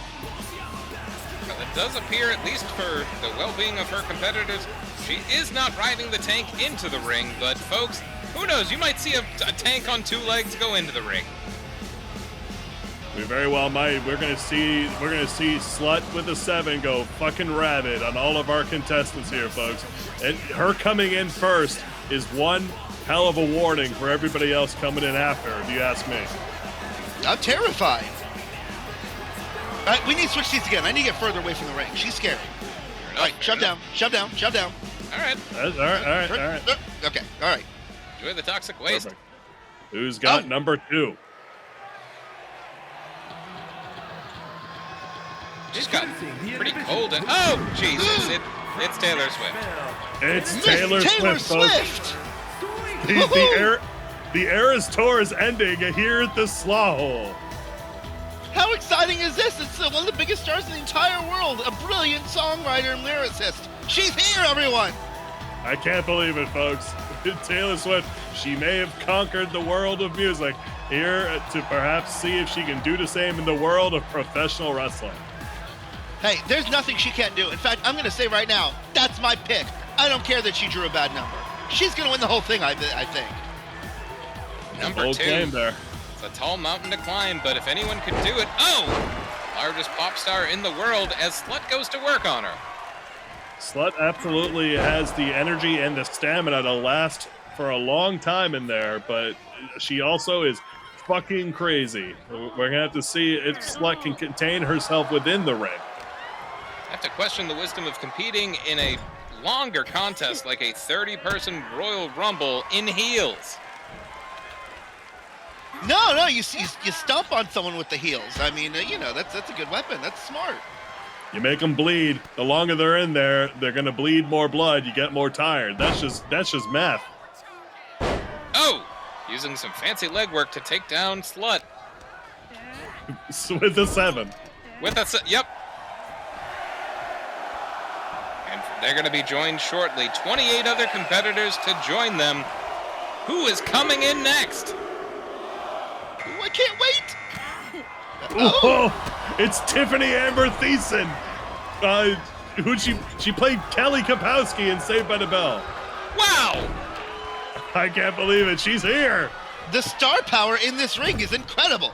Well, it does appear, at least for the well-being of her competitors, she is not riding the tank into the ring, but folks, who knows, you might see a tank on 2 legs go into the ring. We very well might. We're gonna see Slut with a 7 go fucking rabid on all of our contestants here, folks. And her coming in first is one hell of a warning for everybody else coming in after, if you ask me. I'm terrified. We need to switch seats again. I need to get further away from the ring. She's scary. All right, shove down. All right. All right. Okay, all right. Enjoy the toxic waste. Perfect. Who's got #2? Just got pretty cold and Jesus! It's Taylor Swift. It's Taylor Swift, folks. The Eras Tour is ending here at the SLAW Hole. How exciting is this? It's one of the biggest stars in the entire world. A brilliant songwriter and lyricist. She's here, everyone. I can't believe it, folks. Taylor Swift, she may have conquered the world of music, here to perhaps see if she can do the same in the world of professional wrestling. Hey, there's nothing she can't do. In fact, I'm going to say right now, that's my pick. I don't care that she drew a bad number. She's going to win the whole thing, I think. Number 2. Claim there. It's a tall mountain to climb, but if anyone could do it, largest pop star in the world as Slut goes to work on her. Slut absolutely has the energy and the stamina to last for a long time in there, but she also is fucking crazy. We're gonna have to see if Slut can contain herself within the ring. I have to question the wisdom of competing in a longer contest like a 30-person Royal Rumble in heels. No, you stomp on someone with the heels. I mean, that's a good weapon. That's smart. You make them bleed. The longer they're in there, they're gonna bleed more blood. You get more tired. That's just math. Using some fancy legwork to take down Slut. With a 7. Yep. And they're going to be joined shortly. 28 other competitors to join them. Who is coming in next? Ooh, I can't wait. Oh, it's Tiffany Amber Thiessen. She played Kelly Kapowski in Saved by the Bell. Wow. I can't believe it. She's here. The star power in this ring is incredible.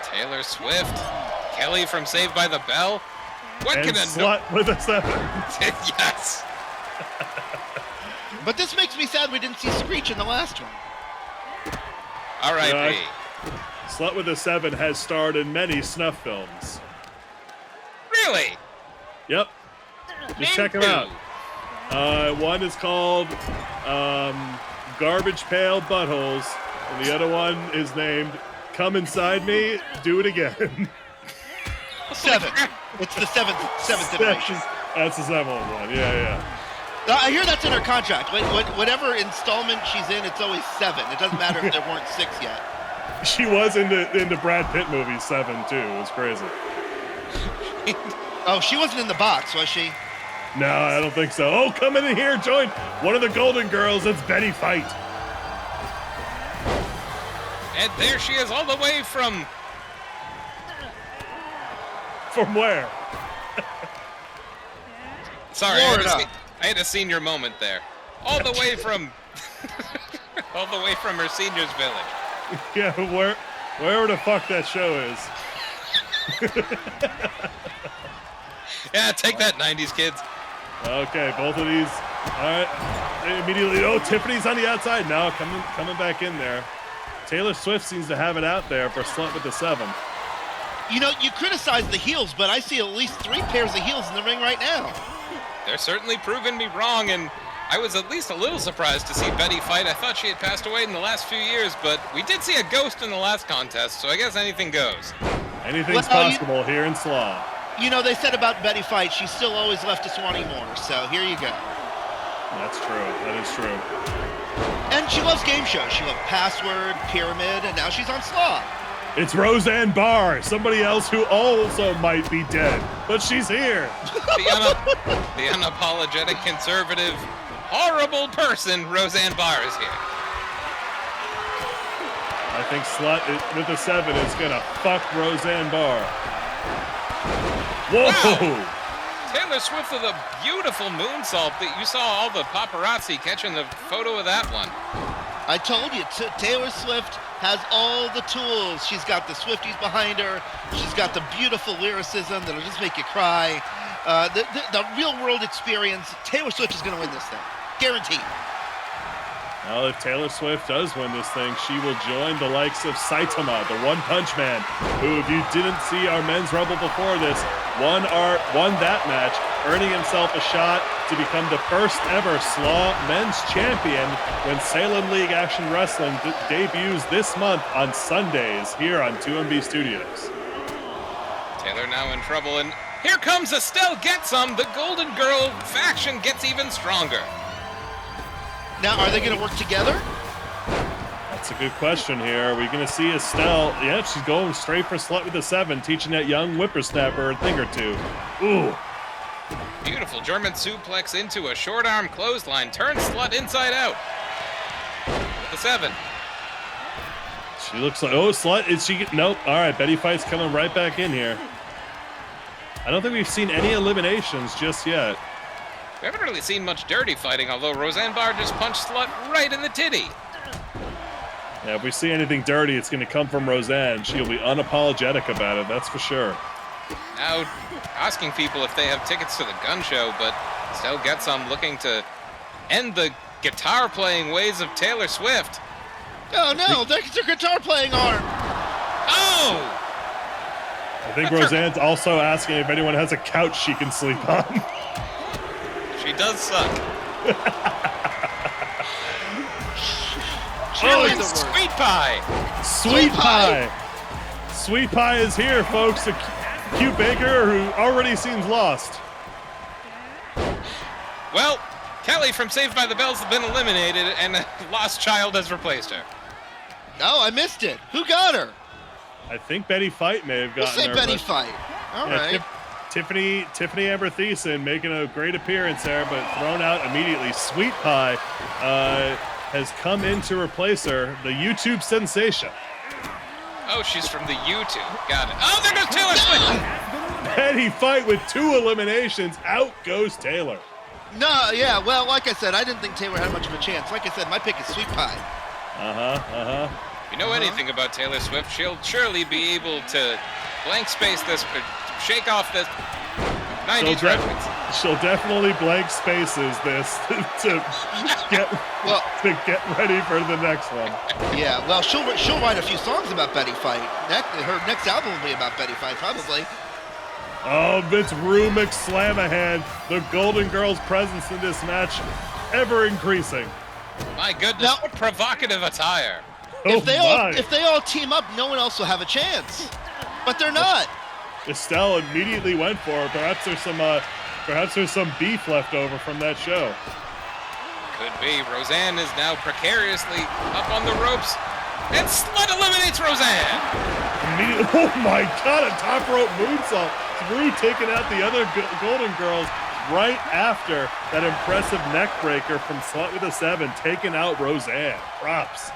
Taylor Swift. Kelly from Saved by the Bell. What And can a Slut with a 7. Yes. But this makes me sad we didn't see Screech in the last one. R.I.P. Slut with a 7 has starred in many snuff films. Really? Yep. Just check them out. One is called Garbage Pail Buttholes, and the other one is named Come Inside Me, Do It Again. 7. It's the seventh iteration. That's the 7th one. Yeah. I hear that's in her contract. Whatever installment she's in, it's always 7. It doesn't matter if there weren't 6 yet. She was in the Brad Pitt movie 7 too. It was crazy. Oh, she wasn't in the box, was she? No, I don't think so. Oh, come in here, join one of the Golden Girls. It's Betty Fight. And there she is all the way from... From where? Sorry, Florida. I had a senior moment there. All the way from... all the way from her senior's village. Yeah, wherever the fuck that show is. Yeah, take that, 90s kids. Okay, both of these. All right, immediately. Oh, Tiffany's on the outside. No, coming back in there. Taylor Swift seems to have it out there for Slut with the 7. You know, you criticize the heels, but I see at least 3 pairs of heels in the ring right now. They're certainly proving me wrong, and I was at least a little surprised to see Betty fight. I thought she had passed away in the last few years, but we did see a ghost in the last contest, so I guess anything goes. Anything's possible here in SLAW. You know, they said about Betty Fight, she still always left us wanting more, so here you go. That's true. That is true. And she loves game shows. She loved Password, Pyramid, and now she's on SLAW. It's Roseanne Barr, somebody else who also might be dead, but she's here. The unapologetic, conservative, horrible person, Roseanne Barr, is here. I think Slut with a 7 is gonna fuck Roseanne Barr. Whoa! Wow. Taylor Swift with a beautiful moonsault that you saw all the paparazzi catching the photo of that one. I told you, Taylor Swift has all the tools. She's got the Swifties behind her. She's got the beautiful lyricism that'll just make you cry. The real world experience. Taylor Swift is going to win this thing. Guaranteed. Well, if Taylor Swift does win this thing, she will join the likes of Saitama, the One Punch Man, who, if you didn't see our men's Rumble before this, won that match, earning himself a shot to become the first ever SLAW men's champion when Salem League Action Wrestling debuts this month on Sundays here on 2MB Studios. Taylor now in trouble, and here comes Estelle Getsum. The Golden Girl faction gets even stronger. Now, are they going to work together? That's a good question here. Are we going to see Estelle? Yeah, she's going straight for Slut with a 7, teaching that young whippersnapper a thing or two. Ooh. Beautiful German suplex into a short arm clothesline. Turns Slut inside out. The 7. She looks like, oh, Slut, is she? Nope. All right, Betty Fight's coming right back in here. I don't think we've seen any eliminations just yet. We haven't really seen much dirty fighting, although Roseanne Barr just punched Slut right in the titty. Yeah, if we see anything dirty, it's going to come from Roseanne. She'll be unapologetic about it, that's for sure. Now asking people if they have tickets to the gun show, but Estelle Getsum looking to end the guitar-playing ways of Taylor Swift. Oh, no, that's her guitar-playing arm. Oh! I think Roseanne's also asking if anyone has a couch she can sleep on. She does suck. Oh, it's Sweet Pie. Sweet Pie. Sweet Pie is here, folks. A cute baker who already seems lost. Well, Kelly from Saved by the Bells has been eliminated, and a lost child has replaced her. Oh, I missed it. Who got her? I think Betty Fight may have We'll gotten say her. Betty Fight. All right. Tiffany Amber Thiessen making a great appearance there, but thrown out immediately. Sweet Pie has come in to replace her, the YouTube sensation. Oh, she's from the YouTube. Got it. Oh, there goes Taylor Swift. Betty Fight with 2 eliminations. Out goes Taylor. No, yeah, well, like I said, I didn't think Taylor had much of a chance. Like I said, my pick is Sweet Pie. If you know anything about Taylor Swift, she'll surely be able to blank space this, shake off this 90s reference. She'll definitely blank spaces this to get ready for the next one. Yeah, well, she'll write a few songs about Betty Fight. Her next album will be about Betty Fight, probably. Oh, it's Rue McSlamahan, the Golden Girls' presence in this match, ever increasing. My goodness, what provocative attire. If they all team up, no one else will have a chance. But they're not. Estelle immediately went for it. Perhaps there's some beef left over from that show. Could be. Roseanne is now precariously up on the ropes. And Slut eliminates Roseanne. Oh my God, a top rope moonsault. Rue taking out the other Golden Girls right after that impressive neck breaker from Slut with a 7, taking out Roseanne. Props.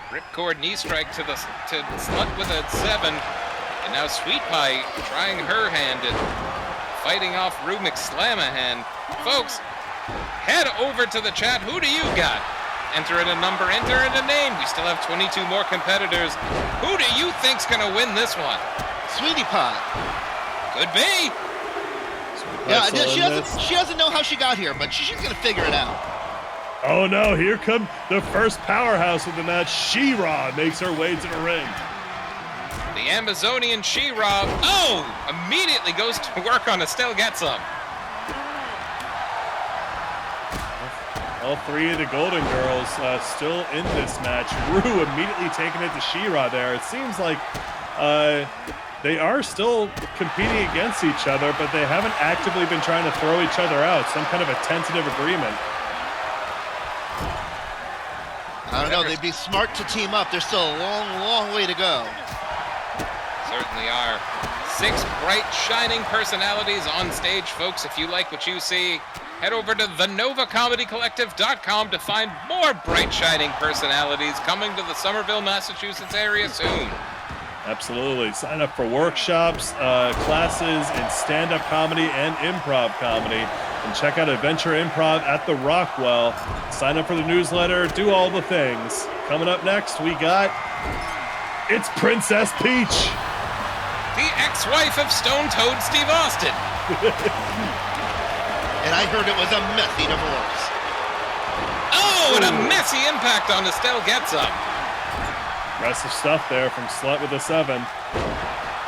Ripcord knee strike to Slut with a 7. And now Sweet Pie trying her hand at fighting off Rue McSlamahan. Folks, head over to the chat. Who do you got? Enter in a number, enter in a name. We still have 22 more competitors. Who do you think's gonna win this one? Sweetie Pie. Could be. Yeah, she doesn't know how she got here, but she's gonna figure it out. Oh no, here comes the first powerhouse of the match. She-Ra makes her way to the ring. The Amazonian She-Ra, immediately goes to work on Estelle Getsom. All three of the Golden Girls still in this match. Rue immediately taking it to She-Ra there. It seems like they are still competing against each other, but they haven't actively been trying to throw each other out. Some kind of a tentative agreement. I don't know. They'd be smart to team up. There's still a long, long way to go. Certainly are. 6 bright, shining personalities on stage, folks. If you like what you see, head over to thenovacomedycollective.com to find more bright, shining personalities coming to the Somerville, Massachusetts area soon. Absolutely. Sign up for workshops, classes in stand-up comedy and improv comedy. And check out Adventure Improv at the Rockwell. Sign up for the newsletter. Do all the things. Coming up next, we got... It's Princess Peach. The ex-wife of Stone Toad Steve Austin. And I heard it was a messy divorce. Oh, and a messy impact on Estelle Getsom. Impressive stuff there from Slut with a 7.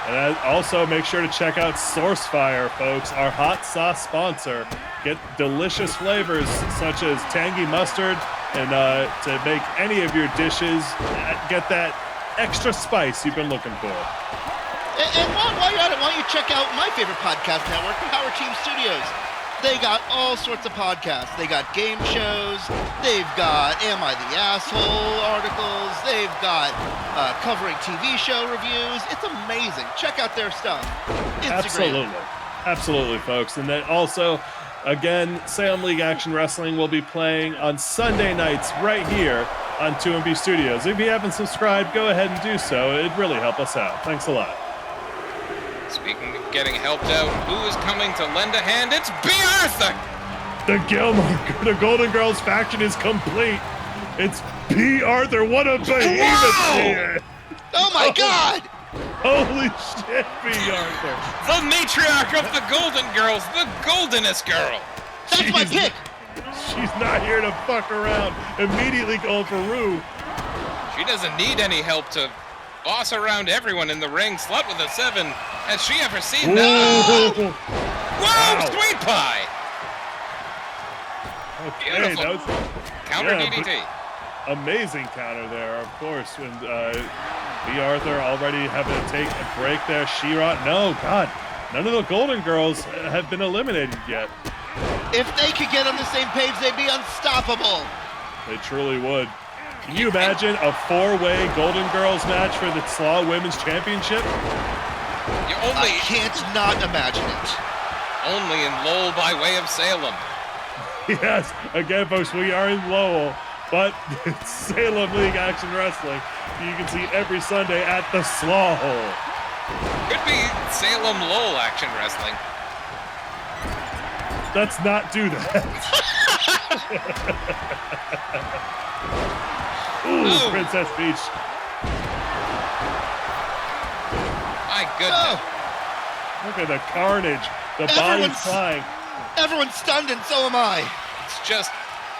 And also make sure to check out Sourcefire, folks, our hot sauce sponsor. Get delicious flavors such as tangy mustard, and to make any of your dishes, get that extra spice you've been looking for. And while you're at it, why don't you check out my favorite podcast network, Power Team Studios. They got all sorts of podcasts. They got game shows. They've got Am I the Asshole articles. They've got covering TV show reviews. It's amazing. Check out their stuff. Instagram. Absolutely, folks. And then also, again, Salem League Action Wrestling will be playing on Sunday nights right here on 2MB Studios. If you haven't subscribed, go ahead and do so. It'd really help us out. Thanks a lot. Speaking of getting helped out, who is coming to lend a hand? It's B. Arthur! The Golden Girls faction is complete. It's B. Arthur. What a behemoth here. Oh my God! Holy shit, B. Arthur. The matriarch of the Golden Girls, the goldenest girl. That's my pick. She's not here to fuck around. Immediately going for Rue. She doesn't need any help to boss around everyone in the ring. Slut with a 7. Has she ever seen that? Whoa! Wow. Sweet Pie! Okay, Beautiful. that was, Counter DDT. Amazing counter there, of course. When B. Arthur already having to take a break there. She-Ra, no, God. None of the Golden Girls have been eliminated yet. If they could get on the same page, they'd be unstoppable. They truly would. Can you imagine a 4-way Golden Girls match for the SLAW Women's Championship? I can't not imagine it. Only in Lowell by way of Salem. Yes, again, folks, we are in Lowell, but it's Salem League Action Wrestling. You can see every Sunday at the SLAW Hole. Could be Salem Lowell Action Wrestling. Let's not do that. Ooh, Princess Peach. My goodness. Look at the carnage. The body's flying. Everyone's stunned, and so am I. It's just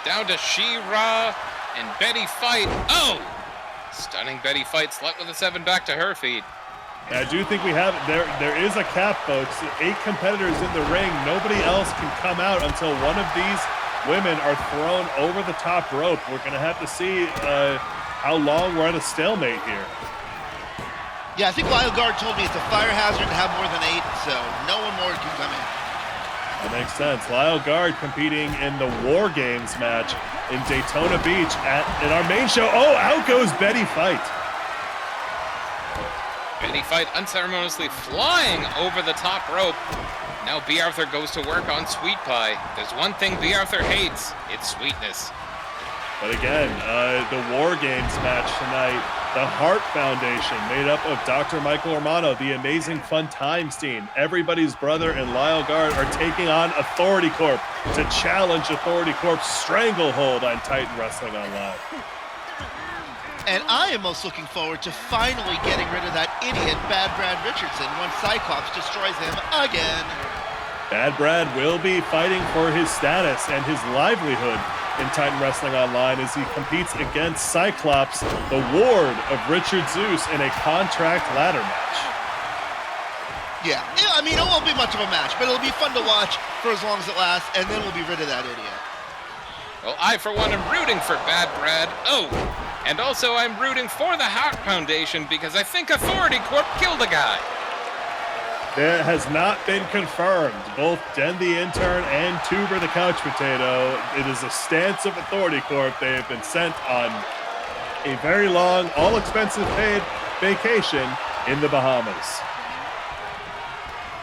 down to She-Ra and Betty Fight. Oh! Stunning Betty Fight. Slut with a 7 back to her feet. I do think we have it. There is a cap, folks. 8 competitors in the ring. Nobody else can come out until one of these women are thrown over the top rope. We're going to have to see how long we're at a stalemate here. Yeah, I think Lyle Guard told me it's a fire hazard to have more than 8, so no one more can come in. That makes sense. Lyle Guard competing in the War Games match in Daytona Beach in our main show. Oh, out goes Betty Fight. Betty Fight unceremoniously flying over the top rope. Now B. Arthur goes to work on Sweet Pie. There's one thing B. Arthur hates. It's sweetness. But again, the War Games match tonight, the Hart Foundation, made up of Dr. Michael Romano, the Amazing Fun Times team, Everybody's Brother, and Lyle Guard are taking on Authority Corp to challenge Authority Corp's stranglehold on Titan Wrestling Online. And I am most looking forward to finally getting rid of that idiot Bad Brad Richardson once Cyclops destroys him again. Bad Brad will be fighting for his status and his livelihood in Titan Wrestling Online as he competes against Cyclops, the ward of Richard Zeus, in a contract ladder match. Yeah, I mean, it won't be much of a match, but it'll be fun to watch for as long as it lasts, and then we'll be rid of that idiot. Well, I, for one, am rooting for Bad Brad. Oh, and also I'm rooting for the Hart Foundation because I think Authority Corp killed a guy. That has not been confirmed. Both Den the Intern and Tuber the Couch Potato, it is a stance of Authority Corp. They have been sent on a very long, all expenses paid vacation in the Bahamas.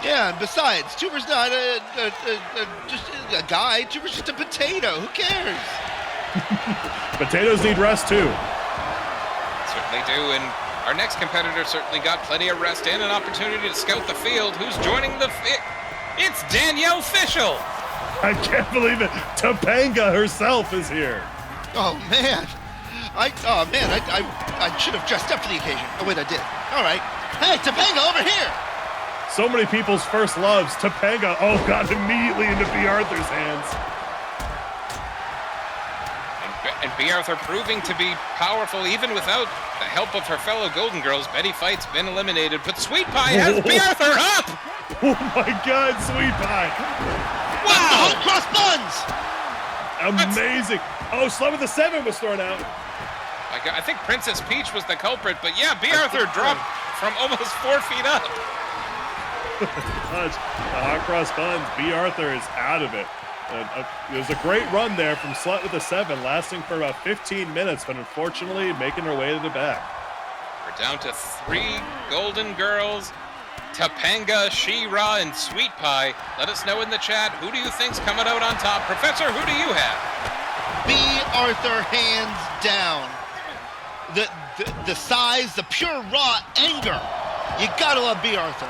Yeah, and besides, Tuber's not just a guy. Tuber's just a potato. Who cares? Potatoes need rest too. Certainly do, and our next competitor certainly got plenty of rest and an opportunity to scout the field. Who's joining the It's Danielle Fishel! I can't believe it. Topanga herself is here. Oh, man. I should have dressed up for the occasion. Oh, wait, I did. All right. Hey, Topanga, over here! So many people's first loves. Topanga, oh God, immediately into B. Arthur's hands. And B. Arthur proving to be powerful even without the help of her fellow Golden Girls. Betty Fight's been eliminated, but Sweet Pie has B. Arthur up! Oh my God, Sweet Pie! Wow! Cross buns! Amazing! Oh, Slum of the 7 was thrown out. I think Princess Peach was the culprit, but yeah, B. Arthur dropped from almost 4 feet up. The hot cross buns. B. Arthur is out of it. It was a great run there from Slut with a 7, lasting for about 15 minutes, but unfortunately making her way to the back. We're down to 3 Golden Girls, Topanga, She-Ra, and Sweet Pie. Let us know in the chat, who do you think's coming out on top? Professor, who do you have? B. Arthur, hands down. The size, the pure raw anger. You gotta love B. Arthur.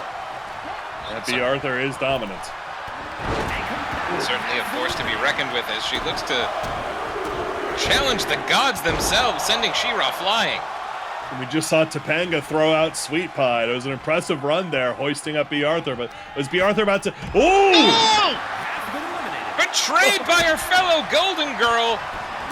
And B. Arthur is dominant. Certainly a force to be reckoned with as she looks to challenge the gods themselves, sending She-Ra flying. And we just saw Topanga throw out Sweet Pie. It was an impressive run there, hoisting up B. Arthur, but was B. Arthur about to... Oh! Betrayed by her fellow Golden Girl,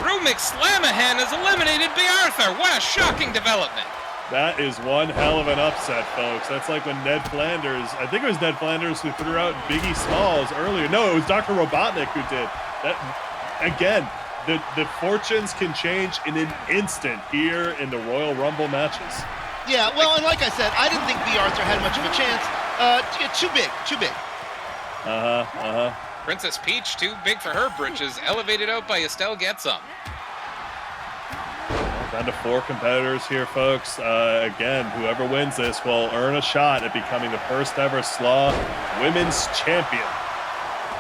Rue McSlamahan has eliminated B. Arthur. What a shocking development. That is one hell of an upset, folks. That's like when Ned Flanders, I think it was Ned Flanders who threw out Biggie Smalls earlier. No, it was Dr. Robotnik who did. That. Again, the fortunes can change in an instant here in the Royal Rumble matches. Yeah, well, and like I said, I didn't think B. Arthur had much of a chance. Too big. Princess Peach, too big for her britches, elevated out by Estelle Getsom. Down to 4 competitors here, folks. Again, whoever wins this will earn a shot at becoming the first ever SLAW Women's Champion.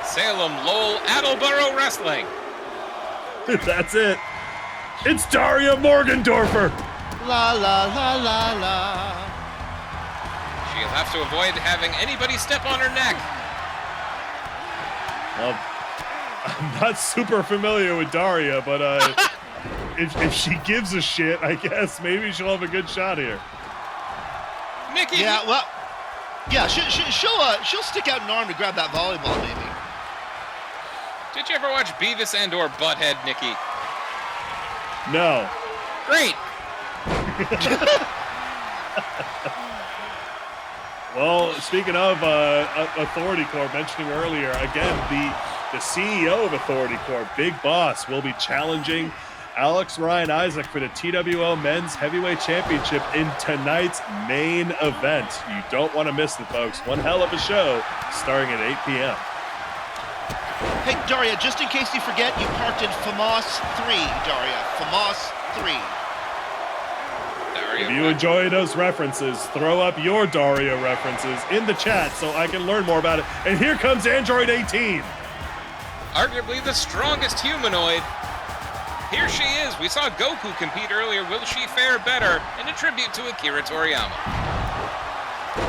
Salem, Lowell, Attleboro Wrestling. That's it. It's Daria Morgendorfer. La la la la la. She'll have to avoid having anybody step on her neck. Well, I'm not super familiar with Daria, but if she gives a shit, I guess maybe she'll have a good shot here. Nikki. Yeah, well, yeah, she'll stick out an arm to grab that volleyball, maybe. Did you ever watch Beavis and or Butthead, Nikki? No. Great. Well, speaking of Authority Corp, mentioning earlier, again, the CEO of Authority Corp, Big Boss, will be challenging Alex Ryan Isaac for the TWO Men's Heavyweight Championship in tonight's main event. You don't want to miss it, folks. One hell of a show starting at 8 p.m. Hey, Daria, just in case you forget, you parked in FAMOS 3, Daria. FAMOS 3. If you enjoy those references, throw up your Daria references in the chat so I can learn more about it. And here comes Android 18. Arguably the strongest humanoid. Here she is. We saw Goku compete earlier. Will she fare better? In a tribute to Akira Toriyama.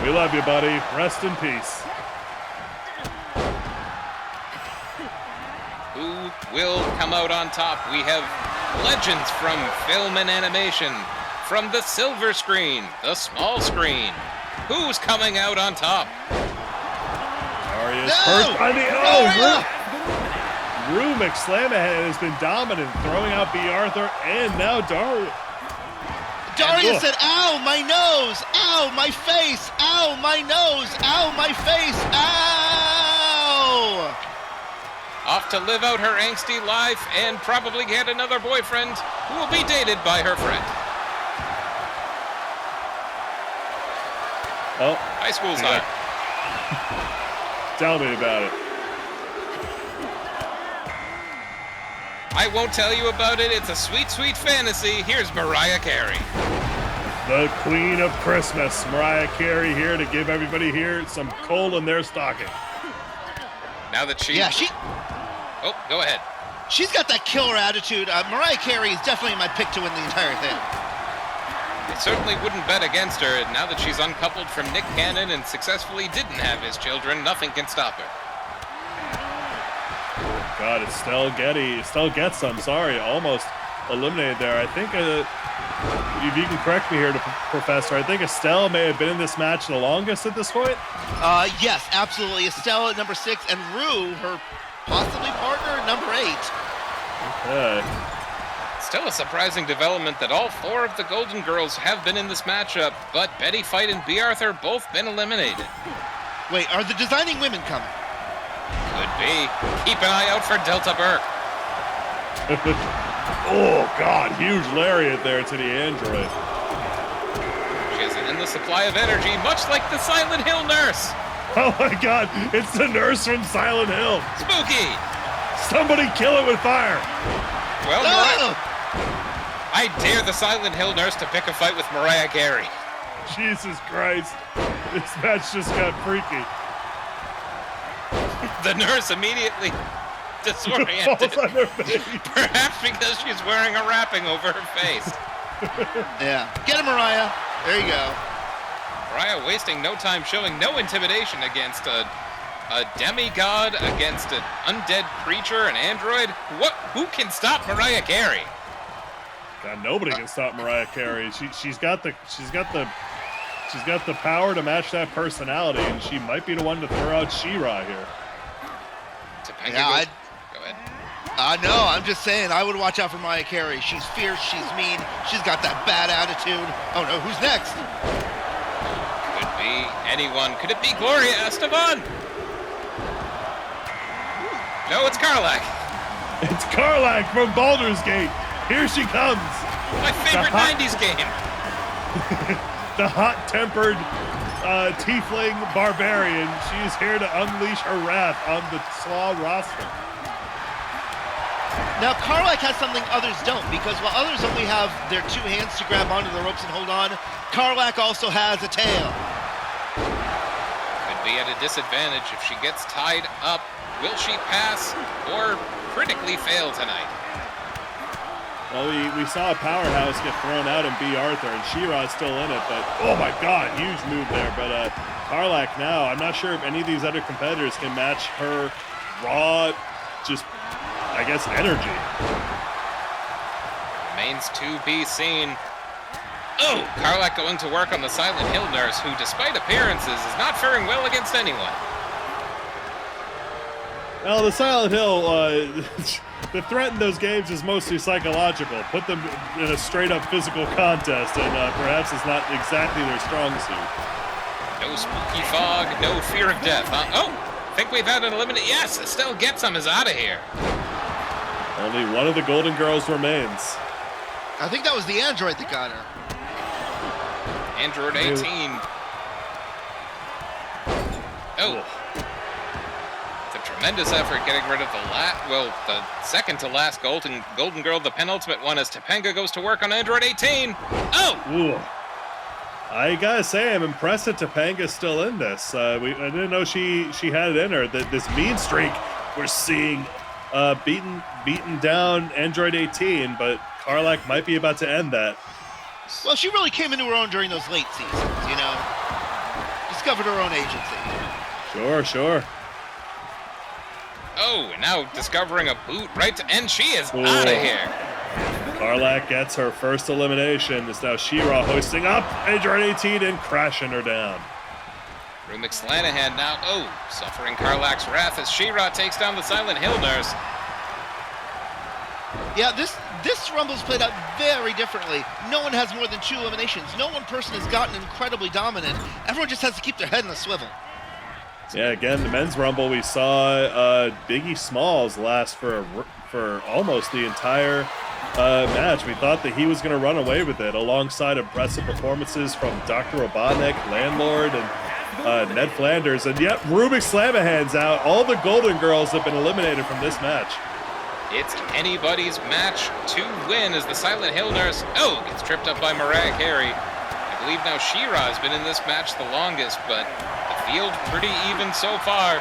We love you, buddy. Rest in peace. Who will come out on top? We have legends from film and animation, from the silver screen, the small screen. Who's coming out on top? Daria's No! first on the Daria! Rue McSlamahan has been dominant, throwing out B. Arthur and now Daria. Daria said, ow, my nose, ow, my face, ow, my nose, ow, my face, ow! Off to live out her angsty life and probably get another boyfriend who will be dated by her friend. Oh, High school's high. Tell me about it. I won't tell you about it. It's a sweet, sweet fantasy. Here's Mariah Carey. The Queen of Christmas, Mariah Carey, here to give everybody here some coal in their stocking. Now that she... Yeah, Oh, go ahead. she's got that killer attitude. Mariah Carey is definitely my pick to win the entire thing. I certainly wouldn't bet against her. Now that she's uncoupled from Nick Cannon and successfully didn't have his children, nothing can stop her. God, it's Estelle Getty. Estelle Getz, I'm sorry, almost eliminated there. I think, if you can correct me here, Professor, I think Estelle may have been in this match the longest at this point. Yes, absolutely. Estelle at number 6 and Rue, her possibly partner, at number 8. Okay. Still a surprising development that all 4 of the Golden Girls have been in this matchup, but Betty Fight and B. Arthur both been eliminated. Wait, are the designing women coming? Could be. Keep an eye out for Delta Burke. Oh, God, huge lariat there to the android. She has an endless supply of energy, much like the Silent Hill nurse. Oh, my God, it's the nurse from Silent Hill. Spooky. Somebody kill it with fire. Well, No! I dare the Silent Hill nurse to pick a fight with Mariah Carey. Jesus Christ. This match just got freaky. The nurse immediately Falls disoriented. on her face. Perhaps because she's wearing a wrapping over her face. Yeah. Get him, Mariah. There you go. Mariah wasting no time showing no intimidation against a demigod, against an undead creature, an android. Who can stop Mariah Carey? God, nobody can stop Mariah Carey. She's got the power to match that personality, and she might be the one to throw out She-Ra here. Topanga Yeah, go ahead. No, I'm just saying, I would watch out for Mariah Carey. She's fierce, she's mean, she's got that bad attitude. Oh no, who's next? Could be anyone. Could it be Gloria Estefan? No, it's Karlak. It's Karlak from Baldur's Gate. Here she comes. My favorite 90s game. The hot-tempered tiefling barbarian. She is here to unleash her wrath on the SLAW roster. Now, Karlak has something others don't, because while others only have their 2 hands to grab onto the ropes and hold on, Karlak also has a tail. Could be at a disadvantage if she gets tied up. Will she pass or critically fail tonight? Well, we saw a powerhouse get thrown out in B. Arthur, and She-Ra's still in it, but oh my God, huge move there. But Karlak now, I'm not sure if any of these other competitors can match her raw just, I guess, energy. Remains to be seen. Oh, Karlak going to work on the Silent Hill nurse, who, despite appearances, is not faring well against anyone. Well, the Silent Hill, the threat in those games is mostly psychological. Put them in a straight-up physical contest, and perhaps it's not exactly their strong suit. No spooky fog, no fear of death, huh? Oh, think we've had an eliminate. Yes, Estelle Getsum is out of here. Only one of the Golden Girls remains. I think that was the android that got her. Android 18. Oh. It's a tremendous effort getting rid of the second to last Golden Girl. The penultimate one as Topanga goes to work on Android 18. Oh! Ooh. I gotta say, I'm impressed that Topanga's still in this. I didn't know she had it in her. This mean streak we're seeing, beating down Android 18, but Karlak might be about to end that. Well, she really came into her own during those late seasons, you know? Discovered her own agency. Sure. Oh, and now discovering a boot right to, and she is out of here. Karlak gets her first elimination. It's now She-Ra hoisting up Android 18 and crashing her down. Rue McSlanahan now, suffering Karlak's wrath as She-Ra takes down the Silent Hill nurse. Yeah, this Rumble's played out very differently. No one has more than 2 eliminations. No one person has gotten incredibly dominant. Everyone just has to keep their head in a swivel. Yeah, again, the men's Rumble, we saw Biggie Smalls last for almost the entire match. We thought that he was going to run away with it, alongside impressive performances from Dr. Robotnik, Landlord, and Ned Flanders. And yet, Rue McSlanahan's out. All the Golden Girls have been eliminated from this match. It's anybody's match to win as the Silent Hill nurse, gets tripped up by Mariah Carey. I believe now She-Ra has been in this match the longest, but the field pretty even so far.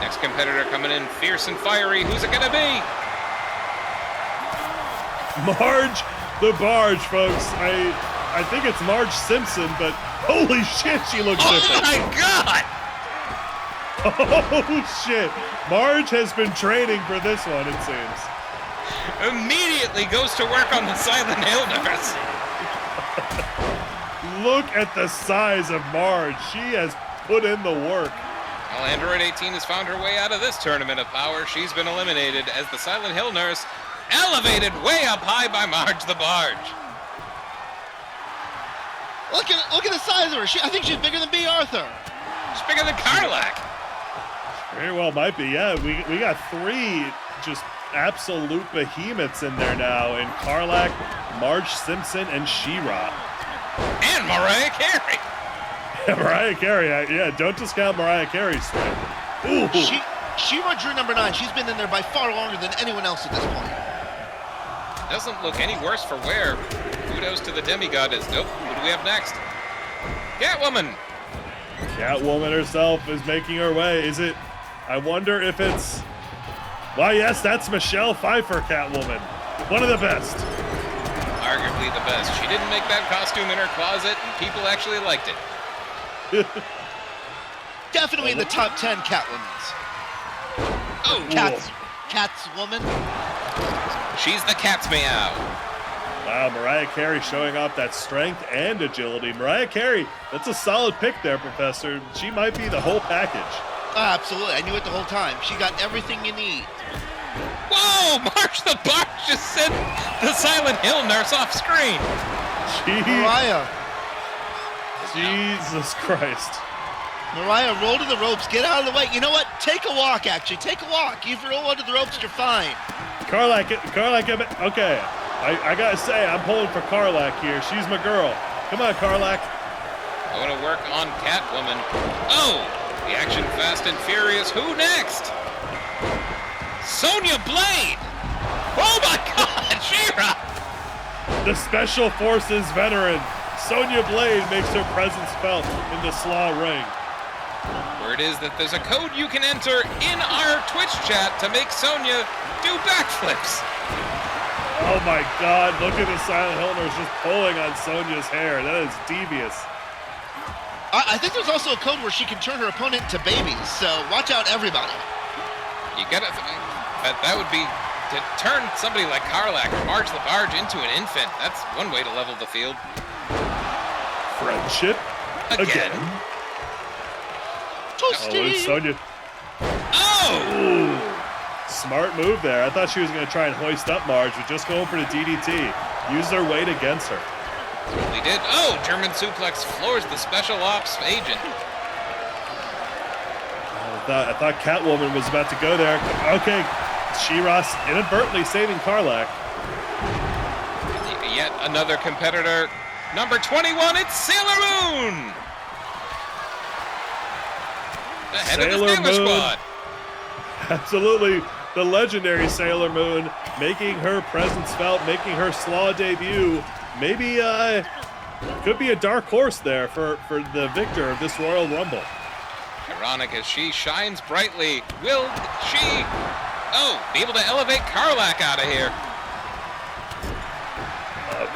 Next competitor coming in fierce and fiery. Who's it gonna be? Marge the Barge, folks. I think it's Marge Simpson, but holy shit, she looks different. Oh my god! Oh shit. Marge has been training for this one, it seems. Immediately goes to work on the Silent Hill nurse. Look at the size of Marge. She has put in the work. Well, Android 18 has found her way out of this tournament of power. She's been eliminated as the Silent Hill nurse elevated way up high by Marge the Barge. Look at the size of her. I think she's bigger than B. Arthur. She's bigger than Karlak. Very well might be, yeah. We got 3 just absolute behemoths in there now, in Karlak, Marge Simpson, and She-Ra. And Mariah Carey. Mariah Carey, yeah, don't discount Mariah Carey's strength. Ooh. She-Ra drew number 9. She's been in there by far longer than anyone else at this point. Doesn't look any worse for wear. Kudos to the demigoddess. Nope, who do we have next? Catwoman. Catwoman herself is making her way. Is it? I wonder if it's... Why, yes, that's Michelle Pfeiffer, Catwoman. One of the best. Arguably the best. She didn't make that costume in her closet, and people actually liked it. Definitely in the top 10 Catwomans. Oh, Catswoman. She's the cat's meow. Wow, Mariah Carey showing off that strength and agility. Mariah Carey, that's a solid pick there, Professor. She might be the whole package. Absolutely, I knew it the whole time. She got everything you need. Whoa, Marge the Barge just sent the Silent Hill nurse off screen. Mariah. Jesus Christ. Mariah, roll to the ropes. Get out of the way. You know what? Take a walk, actually. Take a walk. If you roll under the ropes, you're fine. Karlak, okay. I gotta say, I'm pulling for Karlak here. She's my girl. Come on, Karlak. Going to work on Catwoman. Oh, the action fast and furious. Who next? Sonya Blade. Oh my God, She-Ra. The Special Forces veteran, Sonya Blade, makes her presence felt in the SLAW ring. Word is that there's a code you can enter in our Twitch chat to make Sonya do backflips. Oh my God, look at the Silent Hill nurse just pulling on Sonya's hair. That is devious. I think there's also a code where she can turn her opponent into babies, so watch out, everybody. You gotta That would be to turn somebody like Karlak or Marge the Barge into an infant. That's one way to level the field. Friendship again. Oh, it's Sonya. Oh! Ooh. Smart move there. I thought she was going to try and hoist up Marge, but just going for the DDT. Use their weight against her. Certainly did. Oh, German suplex floors the special ops agent. I thought Catwoman was about to go there. Okay, She-Ra inadvertently saving Karlak. Yet another competitor. Number 21, it's Sailor Moon! The head of the Sailor Squad. Absolutely. The legendary Sailor Moon making her presence felt, making her SLAW debut. Maybe could be a dark horse there for the victor of this Royal Rumble. Ironic as she shines brightly. Will she, be able to elevate Karlak out of here?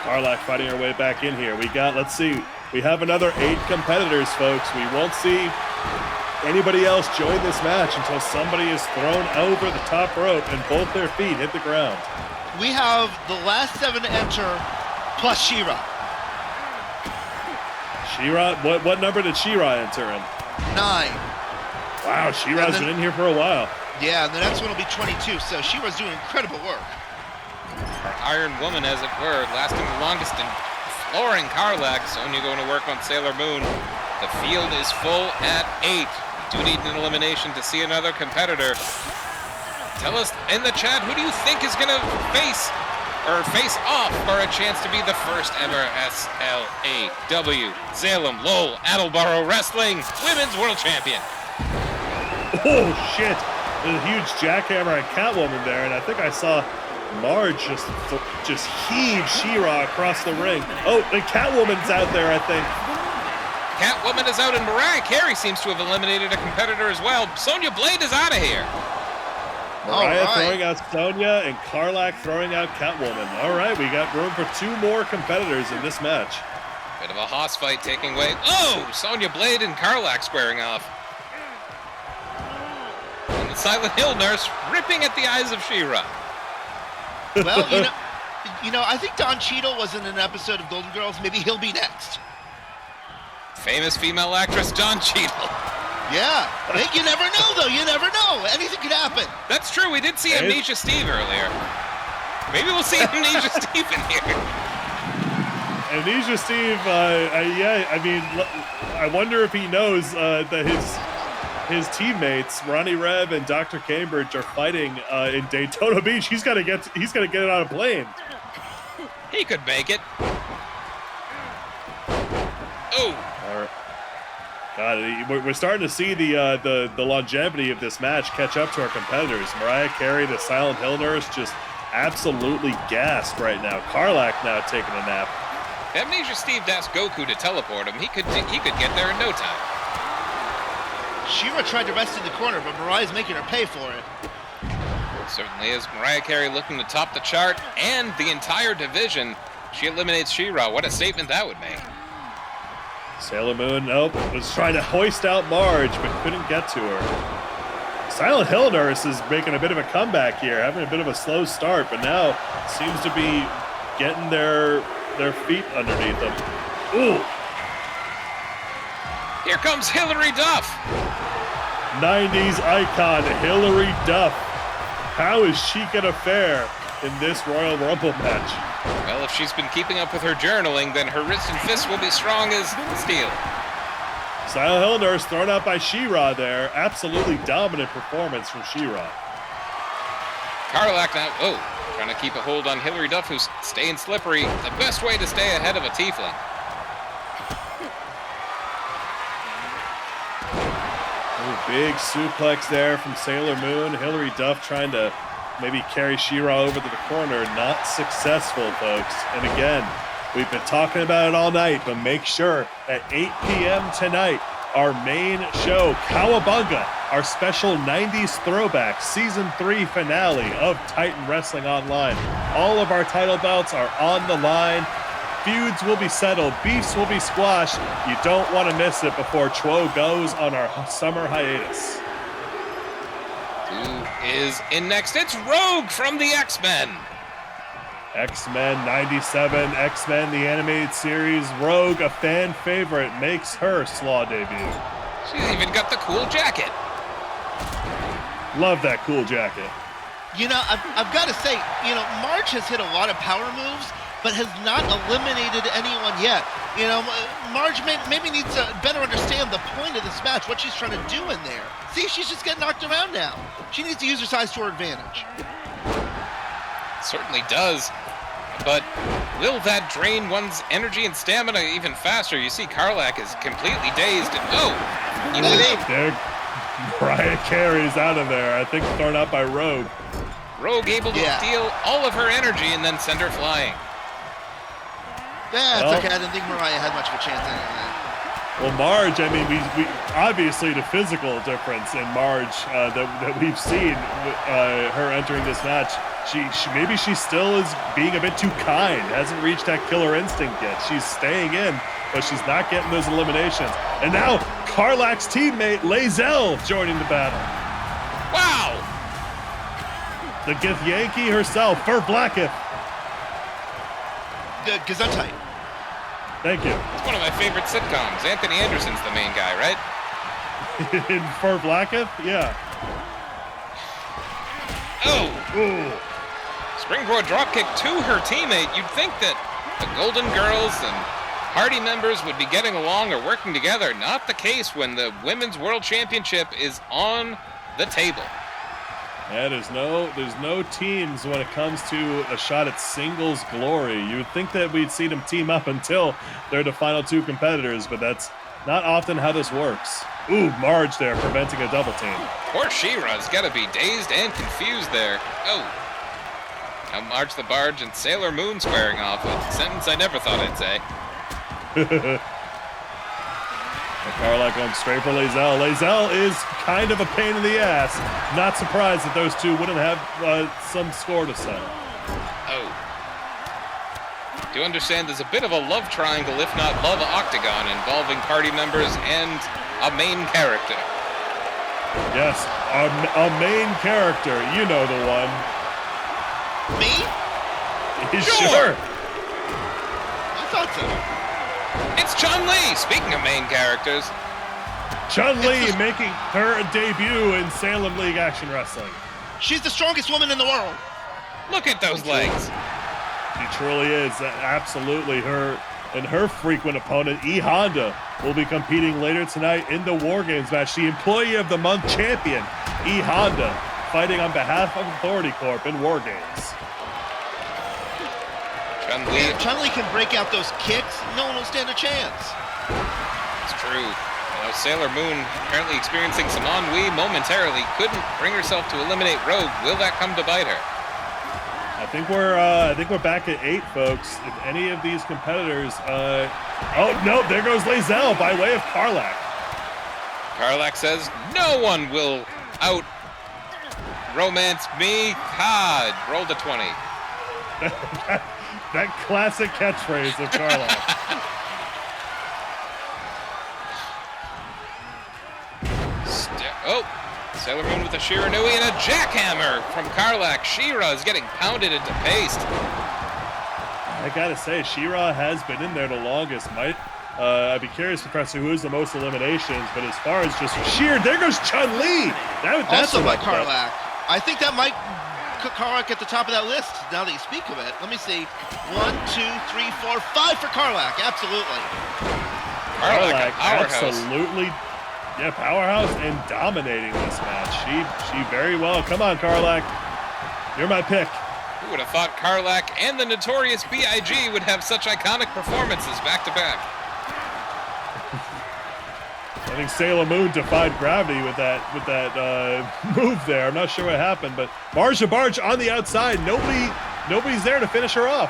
Karlak fighting her way back in here. Let's see. We have another 8 competitors, folks. We won't see anybody else join this match until somebody is thrown over the top rope and both their feet hit the ground. We have the last 7 to enter, plus She-Ra. She-Ra, what number did She-Ra enter in? 9. Wow, She-Ra's been in here for a while. Yeah, and the next one will be 22, so She-Ra's doing incredible work. Our Iron Woman, as it were, lasting the longest and flooring Karlak. Sonya going to work on Sailor Moon. The field is full at 8. We do need an elimination to see another competitor. Tell us in the chat, who do you think is going to face off for a chance to be the first ever SLAW Salem Lowell Attleboro Wrestling Women's World Champion? Oh, shit. There's a huge jackhammer at Catwoman there, and I think I saw Marge just heave She-Ra across the ring. Oh, and Catwoman's out there, I think. Catwoman is out, and Mariah Carey seems to have eliminated a competitor as well. Sonya Blade is out of here. Mariah throwing out Sonya and Karlak throwing out Catwoman. All right, we got room for 2 more competitors in this match. Bit of a hoss fight taking way. Oh, Sonya Blade and Karlak squaring off. And the Silent Hill nurse ripping at the eyes of She-Ra. Well, I think Don Cheadle was in an episode of Golden Girls. Maybe he'll be next. Famous female actress Don Cheadle. Yeah. Hey, you never know, though. You never know. Anything could happen. That's true. We did see Amnesia Steve earlier. Maybe we'll see Amnesia Steve in here. Amnesia Steve, I wonder if he knows that his teammates, Ronnie Rev and Dr. Cambridge, are fighting in Daytona Beach. He's got to get it on a plane. He could make it. Oh. All right. God, we're starting to see the longevity of this match catch up to our competitors. Mariah Carey, the Silent Hill nurse, just absolutely gassed right now. Karlak now taking a nap. Amnesia Steve asked Goku to teleport him. He could get there in no time. She-Ra tried to rest in the corner, but Mariah's making her pay for it. Certainly is. Mariah Carey looking to top the chart and the entire division. She eliminates She-Ra. What a statement that would make. Sailor Moon, was trying to hoist out Marge, but couldn't get to her. Silent Hill nurse is making a bit of a comeback here, having a bit of a slow start, but now seems to be getting their feet underneath them. Ooh. Here comes Hilary Duff. 90s icon Hilary Duff. How is she gonna fare in this Royal Rumble match? Well, if she's been keeping up with her journaling, then her wrist and fist will be strong as steel. Silent Hill nurse thrown out by She-Ra there. Absolutely dominant performance from She-Ra. Karlak now, trying to keep a hold on Hilary Duff, who's staying slippery. The best way to stay ahead of a tiefling. Big suplex there from Sailor Moon. Hilary Duff trying to maybe carry She-Ra over to the corner. Not successful, folks. And again, we've been talking about it all night, but make sure at 8 p.m. tonight, our main show, Cowabunga, our special 90s throwback Season 3 finale of Titan Wrestling Online. All of our title belts are on the line. Feuds will be settled. Beefs will be squashed. You don't want to miss it before Chwo goes on our summer hiatus. Who is in next? It's Rogue from the X-Men. X-Men 97, X-Men, the animated series. Rogue, a fan favorite, makes her SLAW debut. She's even got the cool jacket. Love that cool jacket. You know, I've got to say, you know, Marge has hit a lot of power moves, but has not eliminated anyone yet. You know, Marge maybe needs to better understand the point of this match, what she's trying to do in there. See, she's just getting knocked around now. She needs to use her size to her advantage. Certainly does. But will that drain one's energy and stamina even faster? You see Karlak is completely dazed. And, There, Mariah Carey's out of there. I think thrown out by Rogue. Rogue able to steal all of her energy and then send her flying. That's okay. I didn't think Mariah had much of a chance in that. Well, Marge, I mean, we obviously the physical difference in Marge that we've seen her entering this match. She maybe she still is being a bit too kind. Hasn't reached that killer instinct yet. She's staying in, but she's not getting those eliminations. And now Karlak's teammate Lazelle joining the battle. Wow! The Gith Yankee herself, Fur Blacketh. Gesundheit. Thank you. It's one of my favorite sitcoms. Anthony Anderson's the main guy, right? In Fur Blacketh? Yeah. Oh! Ooh. Springboard dropkick to her teammate. You'd think that the Golden Girls and Hardy members would be getting along or working together. Not the case when the Women's World Championship is on the table. Yeah, there's no teams when it comes to a shot at singles glory. You would think that we'd see them team up until they're the final two competitors, but that's not often how this works. Ooh, Marge there preventing a double team. Poor She-Ra's got to be dazed and confused there. Oh. Now Marge the Barge and Sailor Moon squaring off. A sentence I never thought I'd say. Karlak going straight for Lazelle. Lazelle is kind of a pain in the ass. Not surprised that those two wouldn't have some score to settle. Oh. Do understand there's a bit of a love triangle, if not love octagon, involving party members and a main character. Yes, a main character. You know the one. Me? Sure. I thought so. It's Chun-Li, speaking of main characters. Chun-Li making her debut in Salem League Action Wrestling. She's the strongest woman in the world. Look at those legs. She truly is. Absolutely. Her and her frequent opponent, E. Honda, will be competing later tonight in the War Games match. The Employee of the Month champion, E. Honda, fighting on behalf of Authority Corp in War Games. Chun-Li can break out those kicks. No one will stand a chance. It's true. You know, Sailor Moon apparently experiencing some ennui momentarily. Couldn't bring herself to eliminate Rogue. Will that come to bite her? I think we're back at 8, folks. If any of these competitors, oh no, there goes Lazelle by way of Karlak. Karlak says no one will out romance me. God, roll the 20. That classic catchphrase of Karlak. Sailor Moon with a Shiranui and a jackhammer from Karlak. She-Ra is getting pounded into paste. I gotta say, She-Ra has been in there the longest. I'd be curious, Professor, who is the most eliminations, but as far as just sheer, there goes Chun-Li. That's also by Karlak. I think that might put Karlak at the top of that list, now that you speak of it. Let me see. 1, 2, 3, 4, 5 for Karlak. Absolutely. Karlak, absolutely. Yeah, powerhouse and dominating this match. She very well. Come on, Karlak. You're my pick. Who would have thought Karlak and the notorious B.I.G. would have such iconic performances back to back? I think Sailor Moon defied gravity with that move there. I'm not sure what happened, but Marge the Barge on the outside. Nobody's there to finish her off.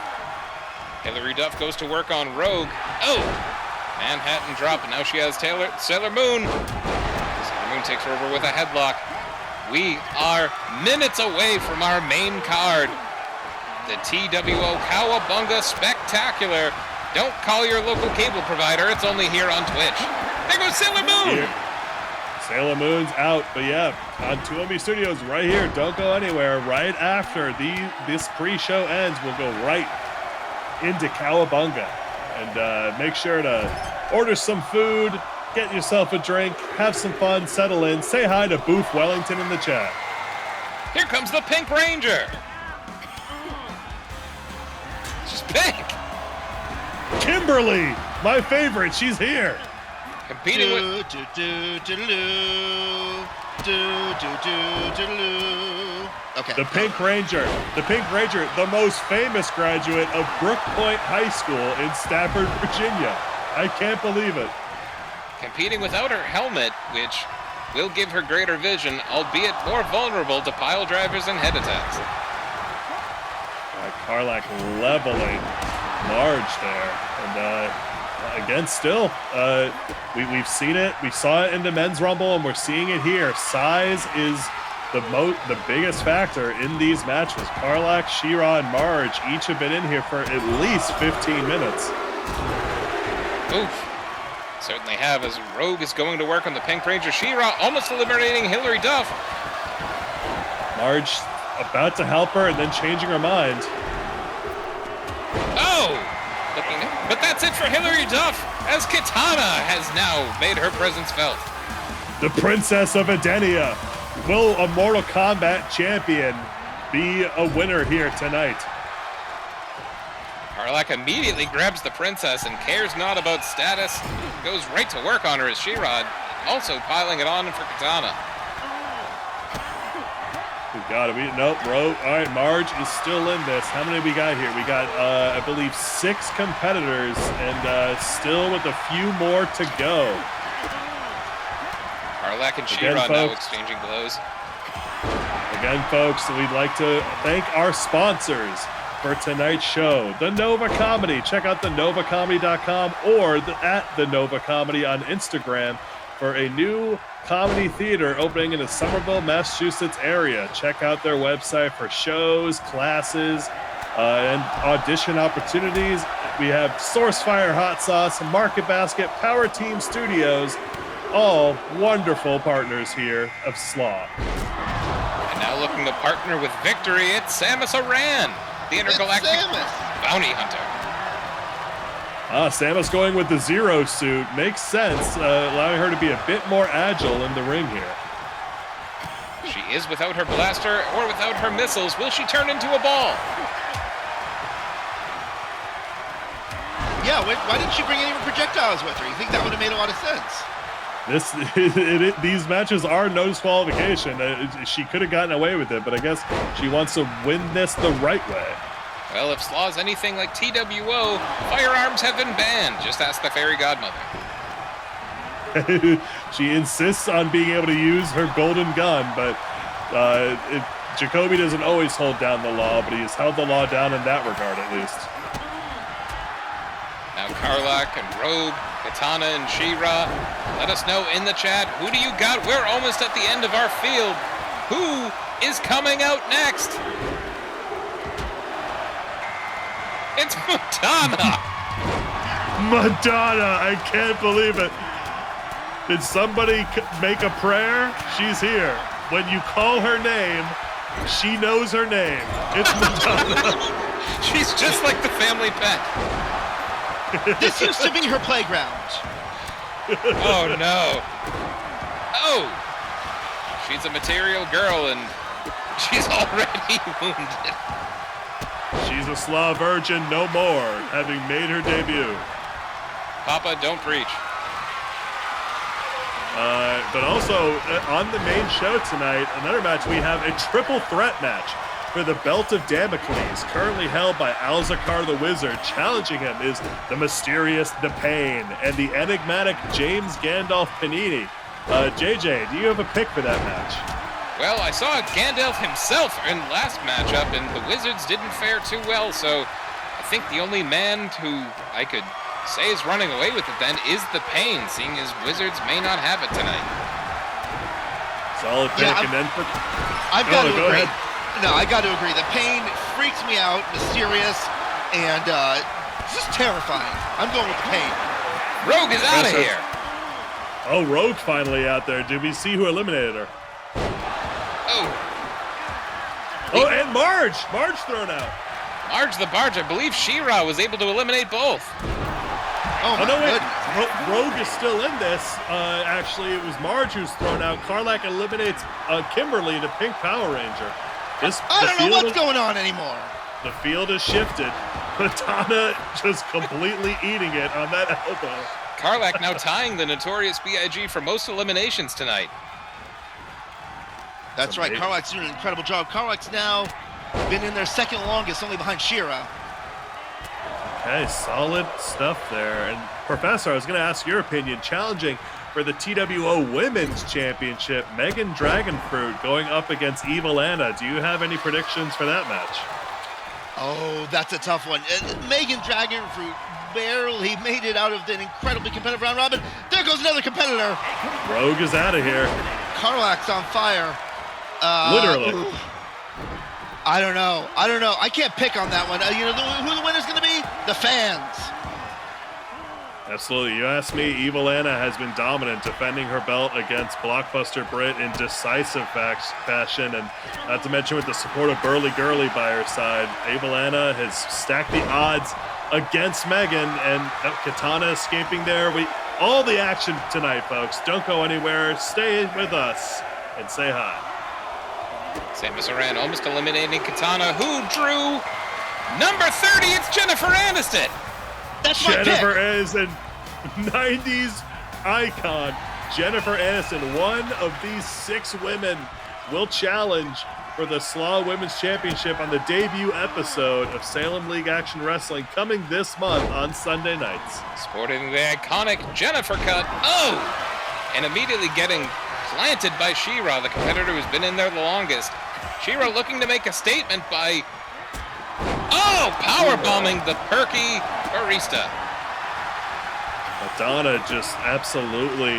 Hillary Duff goes to work on Rogue. Oh! Manhattan drop, and now she has Sailor Moon. Sailor Moon takes her over with a headlock. We are minutes away from our main card. The TWO Cowabunga Spectacular. Don't call your local cable provider. It's only here on Twitch. There goes Sailor Moon. Sailor Moon's out, but yeah, on 2MB Studios right here. Don't go anywhere. Right after this pre-show ends, we'll go right into Cowabunga. And make sure to order some food, get yourself a drink, have some fun, settle in. Say hi to Booth Wellington in the chat. Here comes the Pink Ranger. She's pink. Kimberly, my favorite. She's here. Competing with... Okay. The Pink Ranger, the most famous graduate of Brook Point High School in Stafford, Virginia. I can't believe it. Competing without her helmet, which will give her greater vision, albeit more vulnerable to pile drivers and head attacks. Karlak leveling Marge there. And again, still, we've seen it. We saw it in the men's rumble, and we're seeing it here. Size is the biggest factor in these matches. Karlak, She-Ra, and Marge each have been in here for at least 15 minutes. Oof. Certainly have, as Rogue is going to work on the Pink Ranger. She-Ra almost eliminating Hilary Duff. Marge about to help her and then changing her mind. Oh! But that's it for Hilary Duff, as Kitana has now made her presence felt. The Princess of Edenia. Will a Mortal Kombat champion be a winner here tonight? Karlak immediately grabs the princess and cares not about status. Goes right to work on her as She-Ra, also piling it on for Kitana. We got it. Nope, Rogue. All right, Marge is still in this. How many we got here? We got, I believe, 6 competitors, and still with a few more to go. Karlak and She-Ra now exchanging blows. Again, folks, we'd like to thank our sponsors for tonight's show. The Nova Comedy. Check out thenovacomedy.com or at the Nova Comedy on Instagram for a new comedy theater opening in the Somerville, Massachusetts area. Check out their website for shows, classes, and audition opportunities. We have Sourcefire Hot Sauce, Market Basket, Power Team Studios, all wonderful partners here of SLAW. And now looking to partner with Victory, it's Samus Aran, the intergalactic bounty hunter. Samus going with the Zero suit makes sense, allowing her to be a bit more agile in the ring here. She is without her blaster or without her missiles. Will she turn into a ball? Yeah, why didn't she bring any projectiles with her? You think that would have made a lot of sense? These matches are no disqualification. She could have gotten away with it, but I guess she wants to win this the right way. Well, if SLAW is anything like TWO, firearms have been banned. Just ask the fairy godmother. She insists on being able to use her golden gun, but Jacoby doesn't always hold down the law, but he has held the law down in that regard at least. Now Karlak and Rogue, Kitana and She-Ra, let us know in the chat, who do you got? We're almost at the end of our field. Who is coming out next? It's Madonna! Madonna, I can't believe it. Did somebody make a prayer? She's here. When you call her name, she knows her name. It's Madonna. She's just like the family pet. This used to be her playground. Oh, no. Oh! She's a material girl, and she's already wounded. She's a SLAW virgin no more, having made her debut. Papa, don't preach. But also, on the main show tonight, another match, we have a triple threat match for the Belt of Damocles, currently held by Alzakar the Wizard. Challenging him is the mysterious The Pain and the enigmatic James Gandalf Panini. JJ, do you have a pick for that match? Well, I saw Gandalf himself in last matchup, and the Wizards didn't fare too well, so I think the only man who I could say is running away with it then is The Pain, seeing as Wizards may not have it tonight. Solid pick, Yeah, and then... I've got to go agree. ahead. No, I got to agree. The Pain freaks me out, mysterious, and just terrifying. I'm going with The Pain. Rogue is out of here. Oh, Rogue finally out there. Did we see who eliminated her? Oh, and Marge! Marge thrown out. Marge the Barge. I believe She-Ra was able to eliminate both. Oh, no, wait. goodness. Rogue is still in this. Actually, it was Marge who's thrown out. Karlak eliminates Kimberly, the Pink Power Ranger. I don't know what's going on anymore. The field has shifted. Katana just completely eating it on that elbow. Karlak now tying the Notorious B.I.G. for most eliminations tonight. That's right. Karlak's doing an incredible job. Karlak's now been in there second longest, only behind She-Ra. Okay, solid stuff there. And Professor, I was going to ask your opinion. Challenging for the TWO Women's Championship, Megan Dragonfruit going up against Evil Anna. Do you have any predictions for that match? Oh, that's a tough one. Megan Dragonfruit barely made it out of the incredibly competitive round robin. There goes another competitor. Rogue is out of here. Karlak's on fire. Literally. Ooh. I don't know. I can't pick on that one. You know who the winner's going to be? The fans. Absolutely. You asked me, Evil Anna has been dominant, defending her belt against Blockbuster Britt in decisive fashion, and not to mention with the support of Burly Girly by her side. Evil Anna has stacked the odds against Megan, and Katana escaping there. All the action tonight, folks. Don't go anywhere. Stay with us and say hi. Samus Aran almost eliminating Katana, who drew number 30. It's Jennifer Aniston. That's my Jennifer pick. Aniston, 90s icon. Jennifer Aniston, one of these 6 women, will challenge for the SLAW Women's Championship on the debut episode of Salem League Action Wrestling, coming this month on Sunday nights. Sporting the iconic Jennifer cut. Oh! And immediately getting planted by She-Ra, the competitor who's been in there the longest. She-Ra looking to make a statement by... Oh! Powerbombing the perky barista. Madonna just absolutely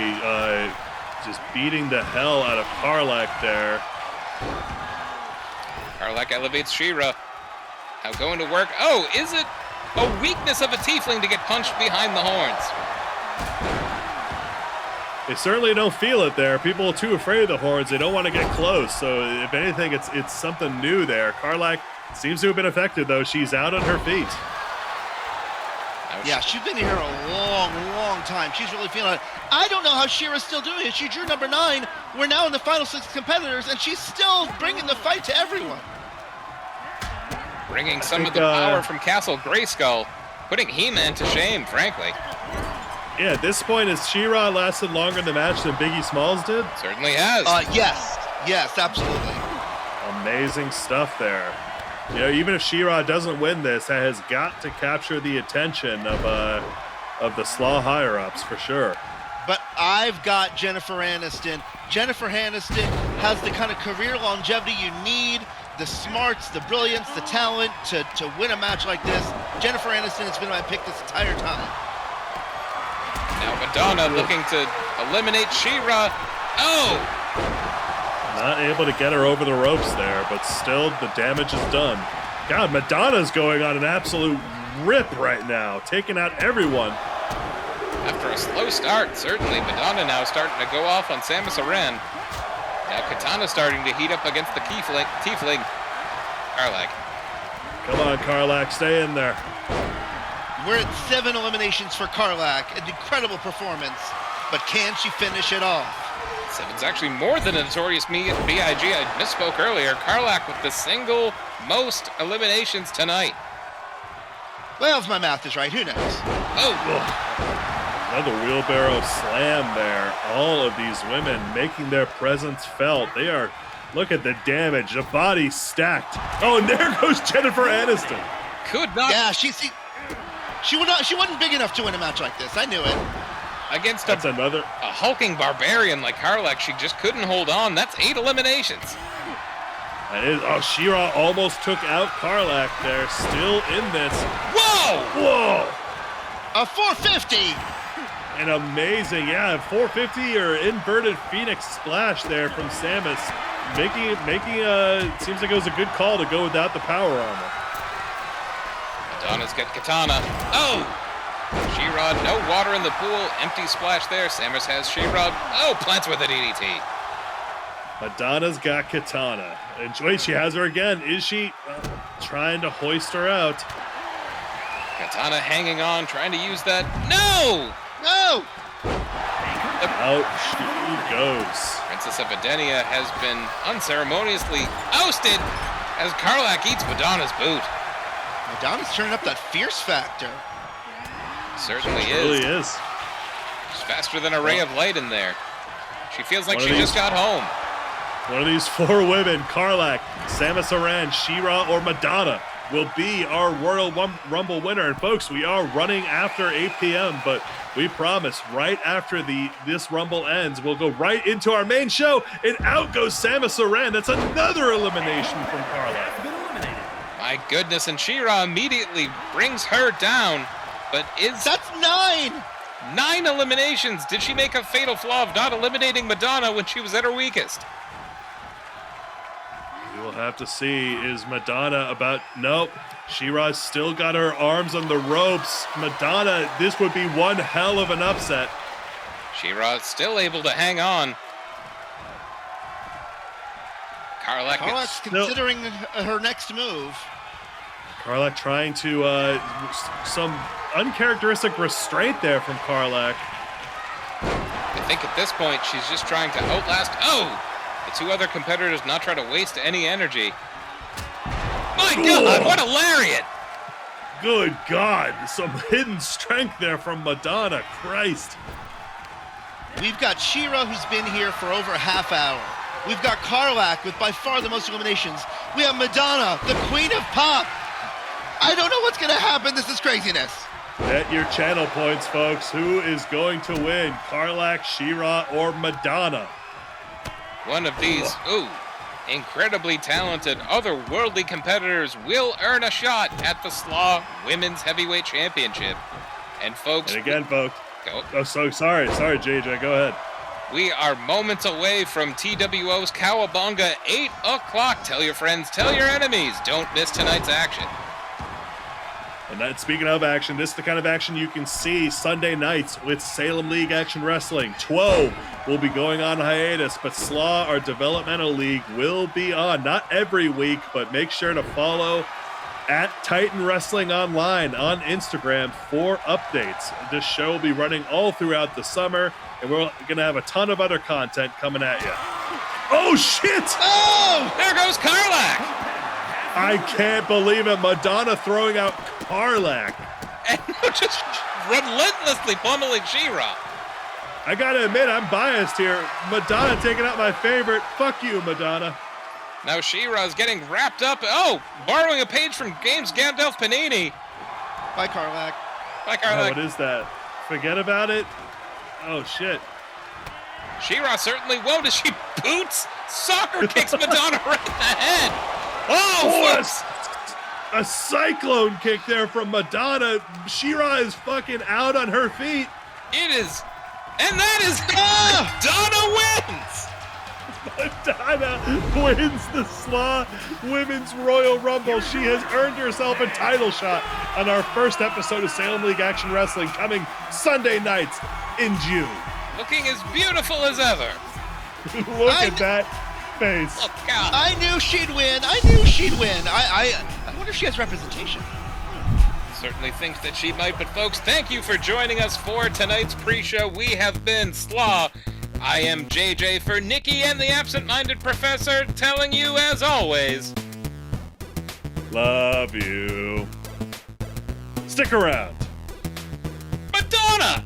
just beating the hell out of Karlak there. Karlak elevates She-Ra. Now going to work. Oh, is it a weakness of a tiefling to get punched behind the horns? They certainly don't feel it there. People are too afraid of the horns. They don't want to get close. So if anything, it's something new there. Karlak seems to have been affected, though. She's out on her feet. Yeah, she's been here a long, long time. She's really feeling it. I don't know how She-Ra's still doing it. She drew number 9. We're now in the final 6 competitors, and she's still bringing the fight to everyone. Bringing some of the power from Castle Grayskull, putting He-Man to shame, frankly. Yeah, at this point, has She-Ra lasted longer in the match than Biggie Smalls did? Certainly has. Yes, absolutely. Amazing stuff there. You know, even if She-Ra doesn't win this, that has got to capture the attention of the SLAW higher-ups for sure. But I've got Jennifer Aniston. Jennifer Aniston has the kind of career longevity you need, the smarts, the brilliance, the talent to win a match like this. Jennifer Aniston has been my pick this entire time. Now Madonna looking to eliminate She-Ra. Oh! Not able to get her over the ropes there, but still the damage is done. God, Madonna's going on an absolute rip right now, taking out everyone. After a slow start, certainly Madonna now starting to go off on Samus Aran. Now Katana starting to heat up against the tiefling. Karlak. Come on, Karlak, stay in there. We're at 7 eliminations for Karlak. An incredible performance. But can she finish it off? 7's actually more than a Notorious B.I.G. I misspoke earlier. Karlak with the single most eliminations tonight. Well, if my math is right, who knows? Oh! Another wheelbarrow slam there. All of these women making their presence felt. They are, look at the damage. The body stacked. Oh, and there goes Jennifer Aniston. Could not. Yeah, she wasn't big enough to win a match like this. I knew it. Against That's a hulking barbarian like Karlak, she just couldn't hold on. That's 8 eliminations. She-Ra almost took out Karlak there. Still in this. Whoa! A 450. An amazing, 450 or inverted Phoenix splash there from Samus. Making seems like it was a good call to go without the power armor. Madonna's got Katana. Oh! She-Ra, no water in the pool. Empty splash there. Samus has She-Ra. Oh, plants with a DDT. Madonna's got Katana. And wait, she has her again. Is she trying to hoist her out? Katana hanging on, trying to use that. No! No! Out she goes. Princess of Edenia has been unceremoniously ousted as Karlak eats Madonna's boot. Madonna's turning up that fierce factor. Certainly She is. really is. She's faster than a ray of light in there. She feels like One she of just these- got home. One of these four women, Karlak, Samus Aran, She-Ra, or Madonna, will be our Royal Rumble winner. And folks, we are running after 8 p.m., but we promise right after this Rumble ends, we'll go right into our main show, and out goes Samus Aran. That's another elimination from Karlak. Been eliminated. My goodness, and She-Ra immediately brings her down. But That's 9! 9 eliminations. Did she make a fatal flaw of not eliminating Madonna when she was at her weakest? We will have to see. Is Madonna about... Nope. She-Ra's still got her arms on the ropes. Madonna, this would be one hell of an upset. She-Ra's still able to hang on. Karlak's considering her next move. Karlak trying to... some uncharacteristic restraint there from Karlak. I think at this point she's just trying to outlast. Oh! The two other competitors not trying to waste any energy. My God, what a lariat! Good God, some hidden strength there from Madonna. Christ. We've got She-Ra, who's been here for over a half hour. We've got Karlak with by far the most eliminations. We have Madonna, the queen of pop. I don't know what's going to happen. This is craziness. Bet your channel points, folks. Who is going to win? Karlak, She-Ra, or Madonna? One of these, incredibly talented, otherworldly competitors will earn a shot at the SLAW Women's Heavyweight Championship. And folks... And again, folks... Go. Oh, so sorry, JJ, go ahead. We are moments away from TWO's Cowabunga, 8 o'clock. Tell your friends, tell your enemies. Don't miss tonight's action. And that, speaking of action, this is the kind of action you can see Sunday nights with Salem League Action Wrestling. 12 will be going on hiatus, but SLAW, our developmental league, will be on. Not every week, but make sure to follow at Titan Wrestling Online on Instagram for updates. This show will be running all throughout the summer, and we're going to have a ton of other content coming at you. Oh, shit! Oh! There goes Karlak! I can't believe it. Madonna throwing out Karlak. And just relentlessly pummeling She-Ra. I gotta admit, I'm biased here. Madonna taking out my favorite. Fuck you, Madonna. Now She-Ra's getting wrapped up. Oh, borrowing a page from Games Gandalf Panini. By Karlak. By Oh, Karlak. what is that? Forget about it? Oh, shit. She-Ra certainly won't as she boots, soccer kicks Madonna right in the head. Oh, folks. A cyclone kick there from Madonna. She-Ra is fucking out on her feet. It is, and that is Madonna wins. Madonna wins the SLAW Women's Royal Rumble. She has earned herself a title shot on our first episode of Salem League Action Wrestling coming Sunday nights in June. Looking as beautiful as ever. Look at that face. Oh, God. I knew she'd win. I wonder if she has representation. Certainly think that she might, but folks, thank you for joining us for tonight's pre-show. We have been SLAW. I am JJ for Nikki and the absent-minded professor, telling you, as always, Love you. Stick around. Madonna!